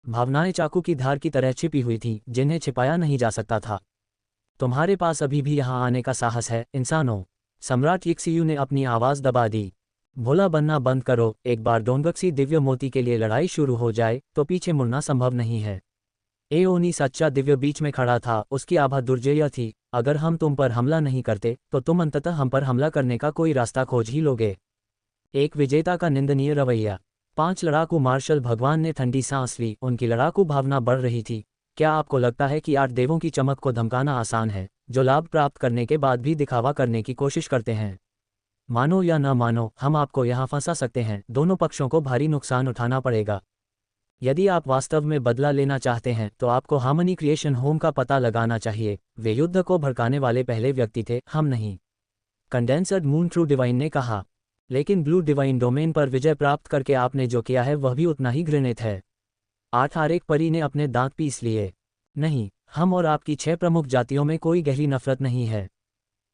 S1: भावनाएं चाकू की धार की तरह छिपी हुई थीं, जिन्हें छिपाया नहीं जा सकता था। तुम्हारे पास अभी भी यहां आने का साहस है, इंसानों? सम्राट यिक्सियू ने अपनी आवाज दबा दी। भोला बनना बंद करो। एक बार डोंगक्सी दिव्य मोती के लिए लड़ाई शुरू हो जाए तो पीछे मुड़ना संभव नहीं है। एओनी सच्चा दिव्य बीच में खड़ा था। उसकी आभा दुर्जय थी। अगर हम तुम पर हमला नहीं करते तो तुम अंततः हम पर हमला करने का कोई रास्ता खोज ही लोगे। एक विजेता का निंदनीय रवैया। 5 लड़ाकू मार्शल भगवान ने ठंडी सांस ली। उनकी लड़ाकू भावना बढ़ रही थी। क्या आपको लगता है कि 8 देवों की चमक को धमकाना आसान है, जो लाभ प्राप्त करने के बाद भी दिखावा करने की कोशिश करते हैं? मानो या न मानो, हम आपको यहाँ फंसा सकते हैं। दोनों पक्षों को भारी नुकसान उठाना पड़ेगा। यदि आप वास्तव में बदला लेना चाहते हैं तो आपको हार्मनी क्रिएशन होम का पता लगाना चाहिए। वे युद्ध को भड़काने वाले पहले व्यक्ति थे, हम नहीं। कंडेंसर्ड मून ट्रू डिवाइन ने कहा। लेकिन ब्लू डिवाइन डोमेन पर विजय प्राप्त करके आपने जो किया है वह भी उतना ही घृणित है। 8 आरेक परी ने अपने दांत पीस लिए। नहीं, हम और आपकी 6 प्रमुख जातियों में कोई गहरी नफरत नहीं है।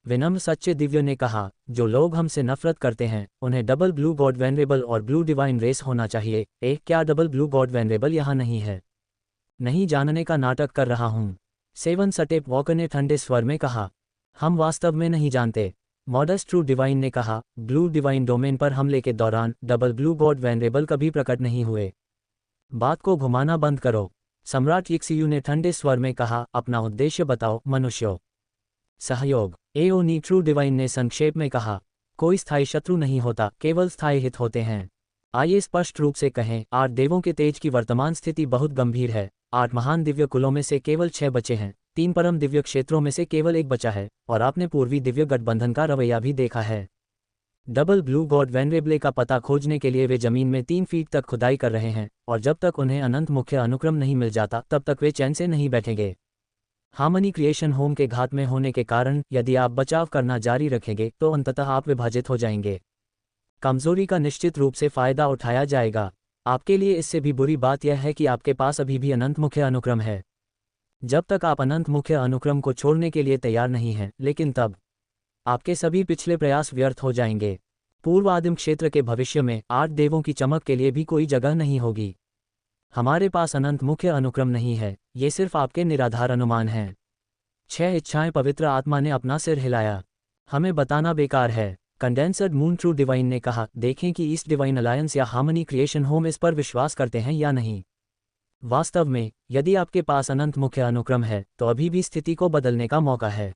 S1: विनम्र सच्चे दिव्य ने कहा। जो लोग हमसे नफरत करते हैं उन्हें डबल ब्लू गॉड वेनरेबल और ब्लू डिवाइन रेस होना चाहिए। क्या डबल ब्लू गॉड वेनरेबल यहाँ नहीं है? नहीं जानने का नाटक कर रहा हूँ। सेवन सटेप वॉकर ने ठंडे स्वर में कहा। हम वास्तव में नहीं जानते, मॉडस्ट ट्रू डिवाइन ने कहा। ब्लू डिवाइन डोमेन पर हमले के दौरान डबल ब्लू गॉड वेनरेबल कभी प्रकट नहीं हुए। बात को घुमाना बंद करो, सम्राट यिक्सियू ने ठंडे स्वर में कहा। अपना उद्देश्य बताओ मनुष्यों। सहयोग, एओनी ट्रू डिवाइन ने संक्षेप में कहा। कोई स्थायी शत्रु नहीं होता, केवल स्थायी हित होते हैं। आइए स्पष्ट रूप से कहें, 8 देवों के तेज की वर्तमान स्थिति बहुत गंभीर है। 8 महान दिव्य कुलों में से केवल 6 बचे हैं, 3 परम दिव्य क्षेत्रों में से केवल 1 बचा है, और आपने पूर्वी दिव्य गठबंधन का रवैया भी देखा है। डबल ब्लू गॉड वेनरेबले का पता खोजने के लिए वे जमीन में 3 फीट तक खुदाई कर रहे हैं, और जब तक उन्हें अनंत मुख्य अनुक्रम नहीं मिल जाता तब तक वे चैन से नहीं बैठेंगे। हार्मनी क्रिएशन होम के घात में होने के कारण यदि आप बचाव करना जारी रखेंगे तो अंततः आप विभाजित हो जाएंगे। कमजोरी का निश्चित रूप से फायदा उठाया जाएगा। आपके लिए इससे भी बुरी बात यह है कि आपके पास अभी भी अनंत मुख्य अनुक्रम है। जब तक आप अनंत मुख्य अनुक्रम को छोड़ने के लिए तैयार नहीं हैं, लेकिन तब आपके सभी पिछले प्रयास व्यर्थ हो जाएंगे। पूर्व आदिम क्षेत्र के भविष्य में 8 देवों की चमक के लिए भी कोई जगह नहीं होगी। हमारे पास अनंत मुख्य अनुक्रम नहीं है, ये सिर्फ आपके निराधार अनुमान हैं। 6 इच्छाएं पवित्र आत्मा ने अपना सिर हिलाया। हमें बताना बेकार है, कंडेंसर्ड मून ट्रू डिवाइन ने कहा। देखें कि ईस्ट डिवाइन अलायंस या हार्मनी क्रिएशन होम इस पर विश्वास करते हैं या नहीं। वास्तव में यदि आपके पास अनंत मुख्य अनुक्रम है तो अभी भी स्थिति को बदलने का मौका है।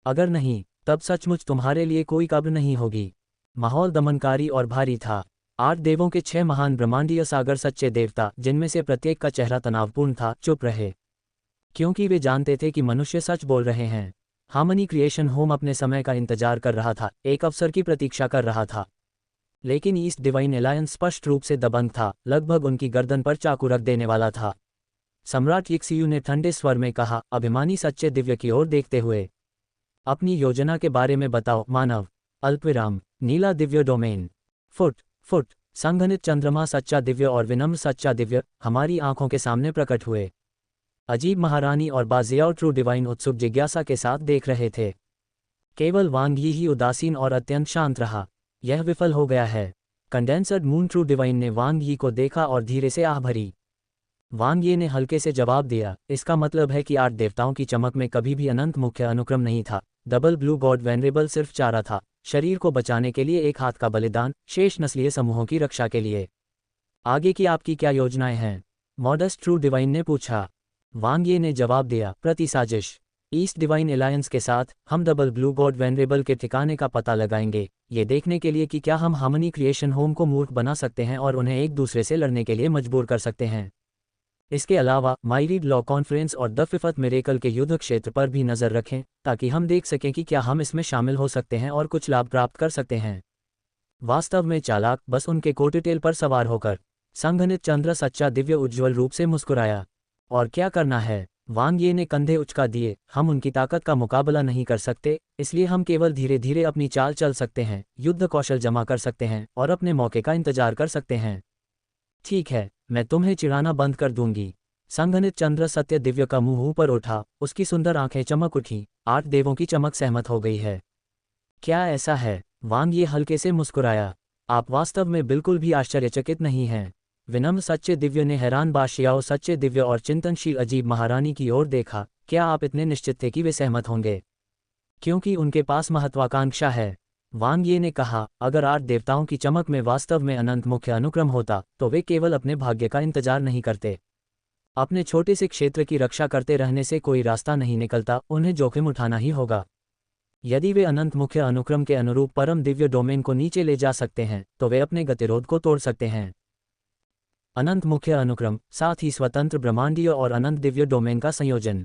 S1: अगर नहीं, तब सचमुच तुम्हारे लिए कोई कब्र नहीं होगी। माहौल दमनकारी और भारी था। 8 देवों के 6 महान ब्रह्मांडीय सागर सच्चे देवता, जिनमें से प्रत्येक का चेहरा तनावपूर्ण था, चुप रहे, क्योंकि वे जानते थे कि मनुष्य सच बोल रहे हैं। हार्मनी क्रिएशन होम अपने समय का इंतजार कर रहा था, एक अवसर की प्रतीक्षा कर रहा था। लेकिन ईस्ट डिवाइन एलायंस स्पष्ट रूप से दबंग था, लगभग उनकी गर्दन पर चाकू रख देने वाला था। सम्राट यिक्सियू ने ठंडे स्वर में कहा, अभिमानी सच्चे दिव्य की ओर देखते हुए। अपनी योजना के बारे में बताओ मानव। अल्पविराम, नीला दिव्य डोमेन। फुट संघनित चंद्रमा सच्चा दिव्य और विनम्र सच्चा दिव्य हमारी आंखों के सामने प्रकट हुए। अजीब महारानी और बाजियाओ ट्रू डिवाइन उत्सुक जिज्ञासा के साथ देख रहे थे। केवल वांग ही उदासीन और अत्यंत शांत रहा। यह विफल हो गया है। कंडेंसर्ड मून ट्रू डिवाइन ने वांग यी को देखा और धीरे से आह भरी। वांग ये ने हल्के से जवाब दिया, इसका मतलब है कि 8 देवताओं की चमक में कभी भी अनंत मुख्य अनुक्रम नहीं था। डबल ब्लू गॉड वेनरेबल सिर्फ चारा था, शरीर को बचाने के लिए एक हाथ का बलिदान, शेष नस्लीय समूहों की रक्षा के लिए। आगे की आपकी क्या योजनाएं हैं? मॉडस्ट ट्रू डिवाइन ने पूछा। वांग ये ने जवाब दिया, प्रति साजिश। ईस्ट डिवाइन एलायंस के साथ हम डबल ब्लू गॉड वेनरेबल के ठिकाने का पता लगाएंगे, ये देखने के लिए कि क्या हम हार्मनी क्रिएशन होम को मूर्ख बना सकते हैं और उन्हें एक दूसरे से लड़ने के लिए मजबूर कर सकते हैं। इसके अलावा माइरीड लॉ कॉन्फ्रेंस और द फिफ्थ मिरेकल के युद्ध क्षेत्र पर भी नज़र रखें, ताकि हम देख सकें कि क्या हम इसमें शामिल हो सकते हैं और कुछ लाभ प्राप्त कर सकते हैं। वास्तव में चालाक बस उनके कोटिटेल पर सवार होकर। संघनित चंद्र सच्चा दिव्य उज्ज्वल रूप से मुस्कुराया। और क्या करना है? वांग ये ने कंधे उचका दिए। हम उनकी ताकत का मुकाबला नहीं कर सकते, इसलिए हम केवल धीरे धीरे अपनी चाल चल सकते हैं, युद्ध कौशल जमा कर सकते हैं और अपने मौके का इंतजार कर सकते हैं। ठीक है, मैं तुम्हें चिढ़ाना बंद कर दूंगी। संघनित चंद्र सत्य दिव्य का मुंह ऊपर उठा, उसकी सुंदर आंखें चमक उठी। 8 देवों की चमक सहमत हो गई है। क्या ऐसा है? वांग ये हल्के से मुस्कुराया। आप वास्तव में बिल्कुल भी आश्चर्यचकित नहीं हैं। विनम्र सच्चे दिव्य ने हैरान बादशाह सच्चे दिव्य और चिंतनशील अजीब महारानी की ओर देखा। क्या आप इतने निश्चित थे कि वे सहमत होंगे? क्योंकि उनके पास महत्वाकांक्षा है। वांग ये ने कहा, अगर 8 देवताओं की चमक में वास्तव में अनंत मुख्य अनुक्रम होता तो वे केवल अपने भाग्य का इंतजार नहीं करते। अपने छोटे से क्षेत्र की रक्षा करते रहने से कोई रास्ता नहीं निकलता, उन्हें जोखिम उठाना ही होगा। यदि वे अनंत मुख्य अनुक्रम के अनुरूप परम दिव्य डोमेन को नीचे ले जा सकते हैं तो वे अपने गतिरोध को तोड़ सकते हैं। अनंत मुख्य अनुक्रम, साथ ही स्वतंत्र ब्रह्मांडीय और अनंत दिव्य डोमेन का संयोजन।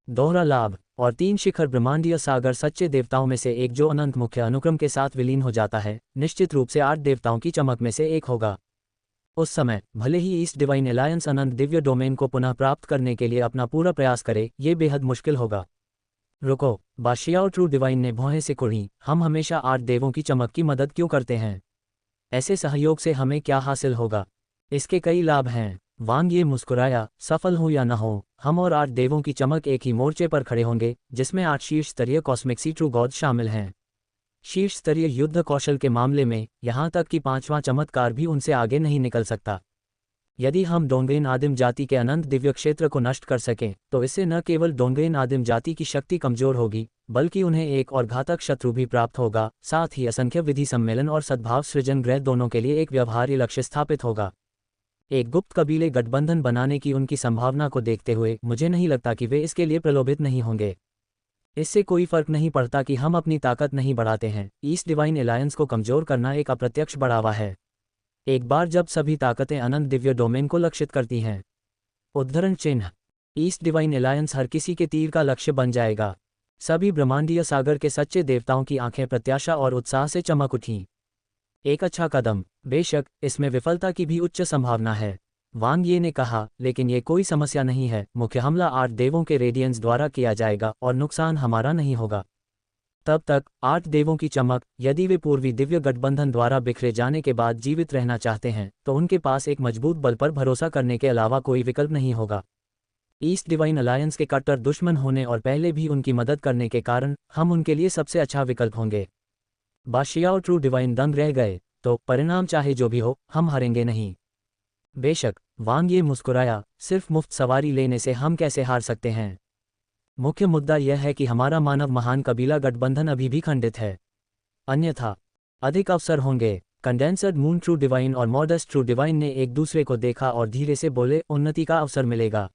S1: दोहरा लाभ और 3 शिखर ब्रह्मांडीय सागर सच्चे देवताओं में से एक जो अनंत मुख्य अनुक्रम के साथ विलीन हो जाता है, निश्चित रूप से 8 देवताओं की चमक में से एक होगा। उस समय भले ही ईस्ट डिवाइन एलायंस अनंत दिव्य डोमेन को पुनः प्राप्त करने के लिए अपना पूरा प्रयास करे, ये बेहद मुश्किल होगा। रुको, बादशाह ट्रू डिवाइन ने भौहें से कुढ़ी। हम हमेशा 8 देवों की चमक की मदद क्यों करते हैं? ऐसे सहयोग से हमें क्या हासिल होगा? इसके कई लाभ हैं। वांग ये मुस्कुराया, सफल हो या न हो, हम और 8 देवों की चमक एक ही मोर्चे पर खड़े होंगे, जिसमें 8 शीर्ष स्तरीय कॉस्मिक सी ट्रू गॉड शामिल हैं। शीर्ष स्तरीय युद्ध कौशल के मामले में, यहाँ तक कि 5वां चमत्कार भी उनसे आगे नहीं निकल सकता। यदि हम डोंगरेन आदिम जाति के अनंत दिव्य क्षेत्र को नष्ट कर सकें तो इससे न केवल डोंगरेन आदिम जाति की शक्ति कमजोर होगी, बल्कि उन्हें एक और घातक शत्रु भी प्राप्त होगा। साथ ही असंख्य विधि सम्मेलन और सद्भाव सृजन ग्रह दोनों के लिए एक व्यवहार्य लक्ष्य स्थापित होगा। एक गुप्त कबीले गठबंधन बनाने की उनकी संभावना को देखते हुए मुझे नहीं लगता कि वे इसके लिए प्रलोभित नहीं होंगे। इससे कोई फर्क नहीं पड़ता कि हम अपनी ताकत नहीं बढ़ाते हैं, ईस्ट डिवाइन एलायंस को कमजोर करना एक अप्रत्यक्ष बढ़ावा है। एक बार जब सभी ताकतें अनंत दिव्य डोमेन को लक्षित करती हैं, उद्धरण चिन्ह, ईस्ट डिवाइन एलायंस हर किसी के तीर का लक्ष्य बन जाएगा। सभी ब्रह्मांडीय सागर के सच्चे देवताओं की आंखें प्रत्याशा और उत्साह से चमक उठीं। एक अच्छा कदम, बेशक इसमें विफलता की भी उच्च संभावना है, वांग ये ने कहा, लेकिन ये कोई समस्या नहीं है। मुख्य हमला 8 देवों के रेडियंस द्वारा किया जाएगा और नुकसान हमारा नहीं होगा। तब तक 8 देवों की चमक, यदि वे पूर्वी दिव्य गठबंधन द्वारा बिखरे जाने के बाद जीवित रहना चाहते हैं तो उनके पास एक मजबूत बल पर भरोसा करने के अलावा कोई विकल्प नहीं होगा। ईस्ट डिवाइन अलायंस के कट्टर दुश्मन होने और पहले भी उनकी मदद करने के कारण हम उनके लिए सबसे अच्छा विकल्प होंगे। बादशाह और ट्रू डिवाइन दंग रह गए, तो परिणाम चाहे जो भी हो, हम हारेंगे नहीं। बेशक, वांग ये मुस्कुराया, सिर्फ मुफ्त सवारी लेने से हम कैसे हार सकते हैं? मुख्य मुद्दा यह है कि हमारा मानव महान कबीला गठबंधन अभी भी खंडित है, अन्यथा अधिक अवसर होंगे। कंडेंसर्ड मून ट्रू डिवाइन और मॉडस्ट ट्रू डिवाइन ने एक दूसरे को देखा और धीरे से बोले, उन्नति का अवसर मिलेगा।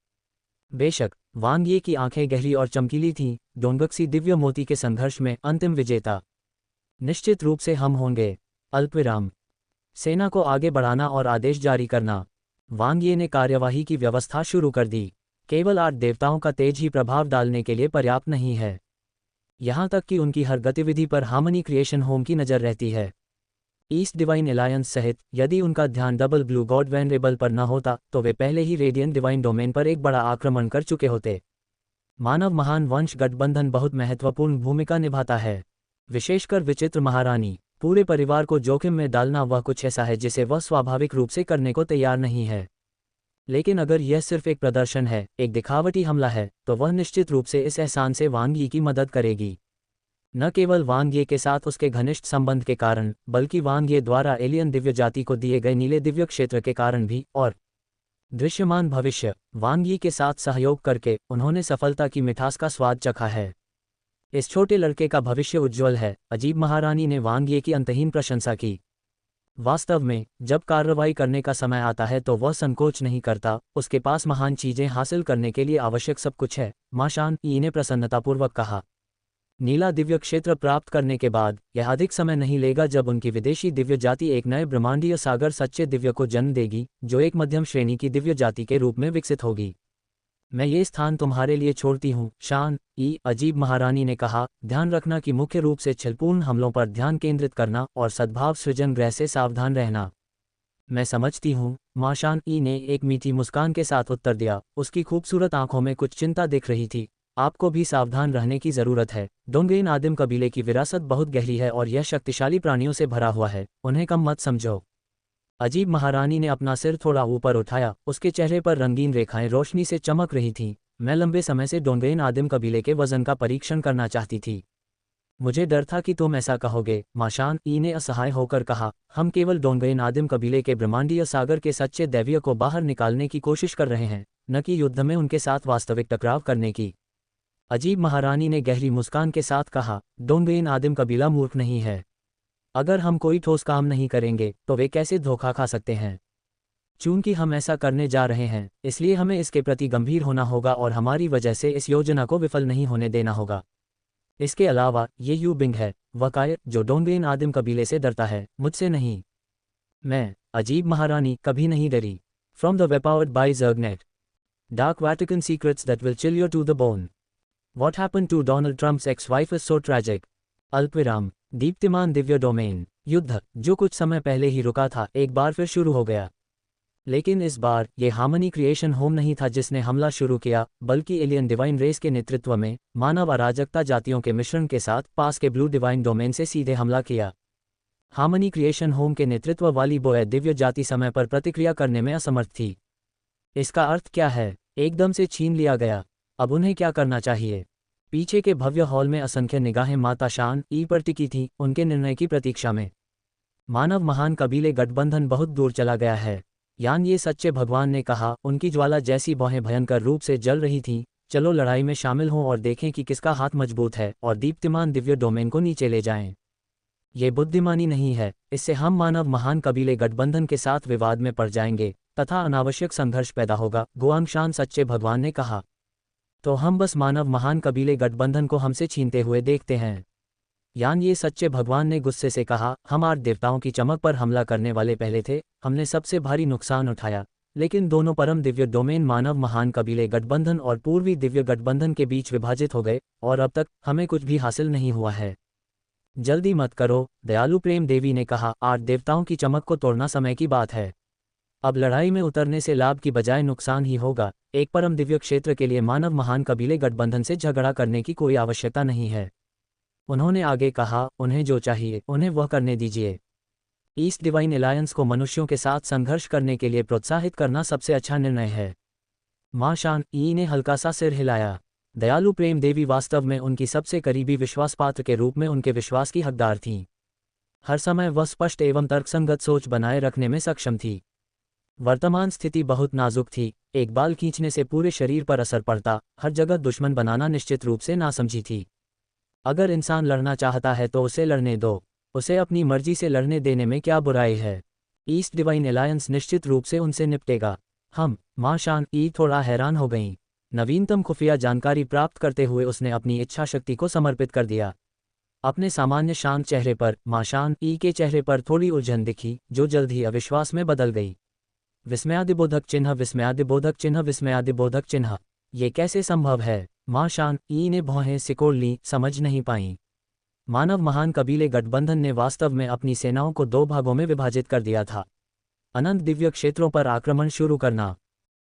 S1: बेशक, वांग ये की आंखें गहरी और चमकीली थीं, डोंगक्सी दिव्य मोती के संघर्ष में अंतिम विजेता निश्चित रूप से हम होंगे। अल्पविराम, सेना को आगे बढ़ाना और आदेश जारी करना। वांग ये ने कार्यवाही की व्यवस्था शुरू कर दी। केवल 8 देवताओं का तेज ही प्रभाव डालने के लिए पर्याप्त नहीं है, यहाँ तक कि उनकी हर गतिविधि पर हार्मनी क्रिएशन होम की नज़र रहती है। ईस्ट डिवाइन एलायंस सहित यदि उनका ध्यान डबल ब्लू गॉड वेनरेबल पर न होता तो वे पहले ही रेडियंट डिवाइन डोमेन पर एक बड़ा आक्रमण कर चुके होते। मानव महान वंश गठबंधन बहुत महत्वपूर्ण भूमिका निभाता है, विशेषकर विचित्र महारानी। पूरे परिवार को जोखिम में डालना वह कुछ ऐसा है जिसे वह स्वाभाविक रूप से करने को तैयार नहीं है। लेकिन अगर यह सिर्फ एक प्रदर्शन है, एक दिखावटी हमला है, तो वह निश्चित रूप से इस एहसान से वांग यी की मदद करेगी। न केवल वांग ये के साथ उसके घनिष्ठ संबंध के कारण, बल्कि वांग ये द्वारा एलियन दिव्य जाति को दिए गए नीले दिव्य क्षेत्र के कारण भी। और दृश्यमान भविष्य, वांग यी के साथ सहयोग करके उन्होंने सफलता की मिठास का स्वाद चखा है। इस छोटे लड़के का भविष्य उज्ज्वल है, अजीब महारानी ने वांग ये की अंतहीन प्रशंसा की। वास्तव में जब कार्रवाई करने का समय आता है तो वह संकोच नहीं करता, उसके पास महान चीजें हासिल करने के लिए आवश्यक सब कुछ है, मां शान ई ने प्रसन्नतापूर्वक कहा। नीला दिव्य क्षेत्र प्राप्त करने के बाद यह अधिक समय नहीं लेगा जब उनकी विदेशी दिव्य जाति एक नए ब्रह्मांडीय सागर सच्चे दिव्य को जन्म देगी, जो एक मध्यम श्रेणी की दिव्य जाति के रूप में विकसित होगी। मैं ये स्थान तुम्हारे लिए छोड़ती हूँ, शान ई, अजीब महारानी ने कहा। ध्यान रखना कि मुख्य रूप से छलपूर्ण हमलों पर ध्यान केंद्रित करना और सद्भाव सृजन ग्रह से सावधान रहना। मैं समझती हूँ, मां शान ई ने एक मीठी मुस्कान के साथ उत्तर दिया। उसकी खूबसूरत आंखों में कुछ चिंता दिख रही थी। आपको भी सावधान रहने की जरूरत है। डोंगरेन आदिम कबीले की विरासत बहुत गहरी है और यह शक्तिशाली प्राणियों से भरा हुआ है, उन्हें कम मत समझो। अजीब महारानी ने अपना सिर थोड़ा ऊपर उठाया, उसके चेहरे पर रंगीन रेखाएं रोशनी से चमक रही थीं। मैं लंबे समय से डोंगरेन आदिम कबीले के वजन का परीक्षण करना चाहती थी। मुझे डर था कि तुम ऐसा कहोगे, मां शान ई ने असहाय होकर कहा। हम केवल डोंगरेन आदिम कबीले के ब्रह्मांडीय सागर के सच्चे दैवीय को बाहर निकालने की कोशिश कर रहे हैं, न कि युद्ध में उनके साथ वास्तविक टकराव करने की। अजीब महारानी ने गहरी मुस्कान के साथ कहा, डोंगरेन आदिम कबीला मूर्ख नहीं है। अगर हम कोई ठोस काम नहीं करेंगे तो वे कैसे धोखा खा सकते हैं? चूंकि हम ऐसा करने जा रहे हैं, इसलिए हमें इसके प्रति गंभीर होना होगा और हमारी वजह से इस योजना को विफल नहीं होने देना होगा। इसके अलावा ये यू बिंग है, वकायर, जो डोंगरेन आदिम कबीले से डरता है, मुझसे नहीं। मैं, अजीब महारानी, कभी नहीं डरी। From the web powered by Zergnet, dark Vatican secrets that will chill you to the bone. What happened to Donald Trump's ex wife is so tragic. अल्पविराम, दीप्तिमान दिव्य डोमेन। युद्ध, जो कुछ समय पहले ही रुका था, एक बार फिर शुरू हो गया। लेकिन इस बार यह हार्मनी क्रिएशन होम नहीं था जिसने हमला शुरू किया, बल्कि एलियन डिवाइन रेस के नेतृत्व में मानव अराजकता जातियों के मिश्रण के साथ पास के ब्लू डिवाइन डोमेन से सीधे हमला किया। हार्मनी क्रिएशन होम के नेतृत्व वाली बोए दिव्य जाति समय पर प्रतिक्रिया करने में असमर्थ थी। इसका अर्थ क्या है? एकदम से छीन लिया गया। अब उन्हें क्या करना चाहिए? पीछे के भव्य हॉल में असंख्य निगाहें माता शान ई पर टिकी थीं, उनके निर्णय की प्रतीक्षा में। मानव महान कबीले गठबंधन बहुत दूर चला गया है। यान ये सच्चे भगवान ने कहा, उनकी ज्वाला जैसी भौहें भयंकर रूप से जल रही थीं। चलो लड़ाई में शामिल हों और देखें कि किसका हाथ मजबूत है और दीप्तिमान दिव्य डोमेन को नीचे ले जाएं। ये बुद्धिमानी नहीं है, इससे हम मानव महान कबीले गठबंधन के साथ विवाद में पड़ जाएंगे तथा अनावश्यक संघर्ष पैदा होगा, गुआंगशान सच्चे भगवान ने कहा। तो हम बस मानव महान कबीले गठबंधन को हमसे छीनते हुए देखते हैं। यान ये सच्चे भगवान ने गुस्से से कहा, हम आठ देवताओं की चमक पर हमला करने वाले पहले थे, हमने सबसे भारी नुकसान उठाया, लेकिन दोनों परम दिव्य डोमेन मानव महान कबीले गठबंधन और पूर्वी दिव्य गठबंधन के बीच विभाजित हो गए और अब तक हमें कुछ भी हासिल नहीं हुआ है। जल्दी मत करो, दयालु प्रेम देवी ने कहा, आठ देवताओं की चमक को तोड़ना समय की बात है। अब लड़ाई में उतरने से लाभ की बजाय नुकसान ही होगा। एक परम दिव्य क्षेत्र के लिए मानव महान कबीले गठबंधन से झगड़ा करने की कोई आवश्यकता नहीं है। उन्होंने आगे कहा, उन्हें जो चाहिए उन्हें वह करने दीजिए। ईस्ट डिवाइन एलायंस को मनुष्यों के साथ संघर्ष करने के लिए प्रोत्साहित करना सबसे अच्छा निर्णय है। मां शान ई ने हल्का सा सिर हिलाया। दयालु प्रेम देवी वास्तव में उनकी सबसे करीबी विश्वासपात्र के रूप में उनके विश्वास की हकदार थीं। हर समय वह स्पष्ट एवं तर्कसंगत सोच बनाए रखने में सक्षम थी। वर्तमान स्थिति बहुत नाजुक थी, एक बाल खींचने से पूरे शरीर पर असर पड़ता, हर जगह दुश्मन बनाना निश्चित रूप से नासमझी थी। अगर इंसान लड़ना चाहता है तो उसे लड़ने दो, उसे अपनी मर्जी से लड़ने देने में क्या बुराई है। ईस्ट डिवाइन एलायंस निश्चित रूप से उनसे निपटेगा। मां शान ई थोड़ा हैरान हो गईं। नवीनतम खुफिया जानकारी प्राप्त करते हुए उसने अपनी इच्छा शक्ति को समर्पित कर दिया। अपने सामान्य शांत चेहरे पर मां शान ई के चेहरे पर थोड़ी उलझन दिखी, जो जल्द ही अविश्वास में बदल गई। विस्मयादिबोधक चिन्ह, विस्मयादिबोधक चिन्ह, विस्मयादिबोधक चिन्ह, ये कैसे संभव है? मां शान ई ने भौहें सिकोड़ लीं, समझ नहीं पाईं। मानव महान कबीले गठबंधन ने वास्तव में अपनी सेनाओं को दो भागों में विभाजित कर दिया था। अनंत दिव्य क्षेत्रों पर आक्रमण शुरू करना।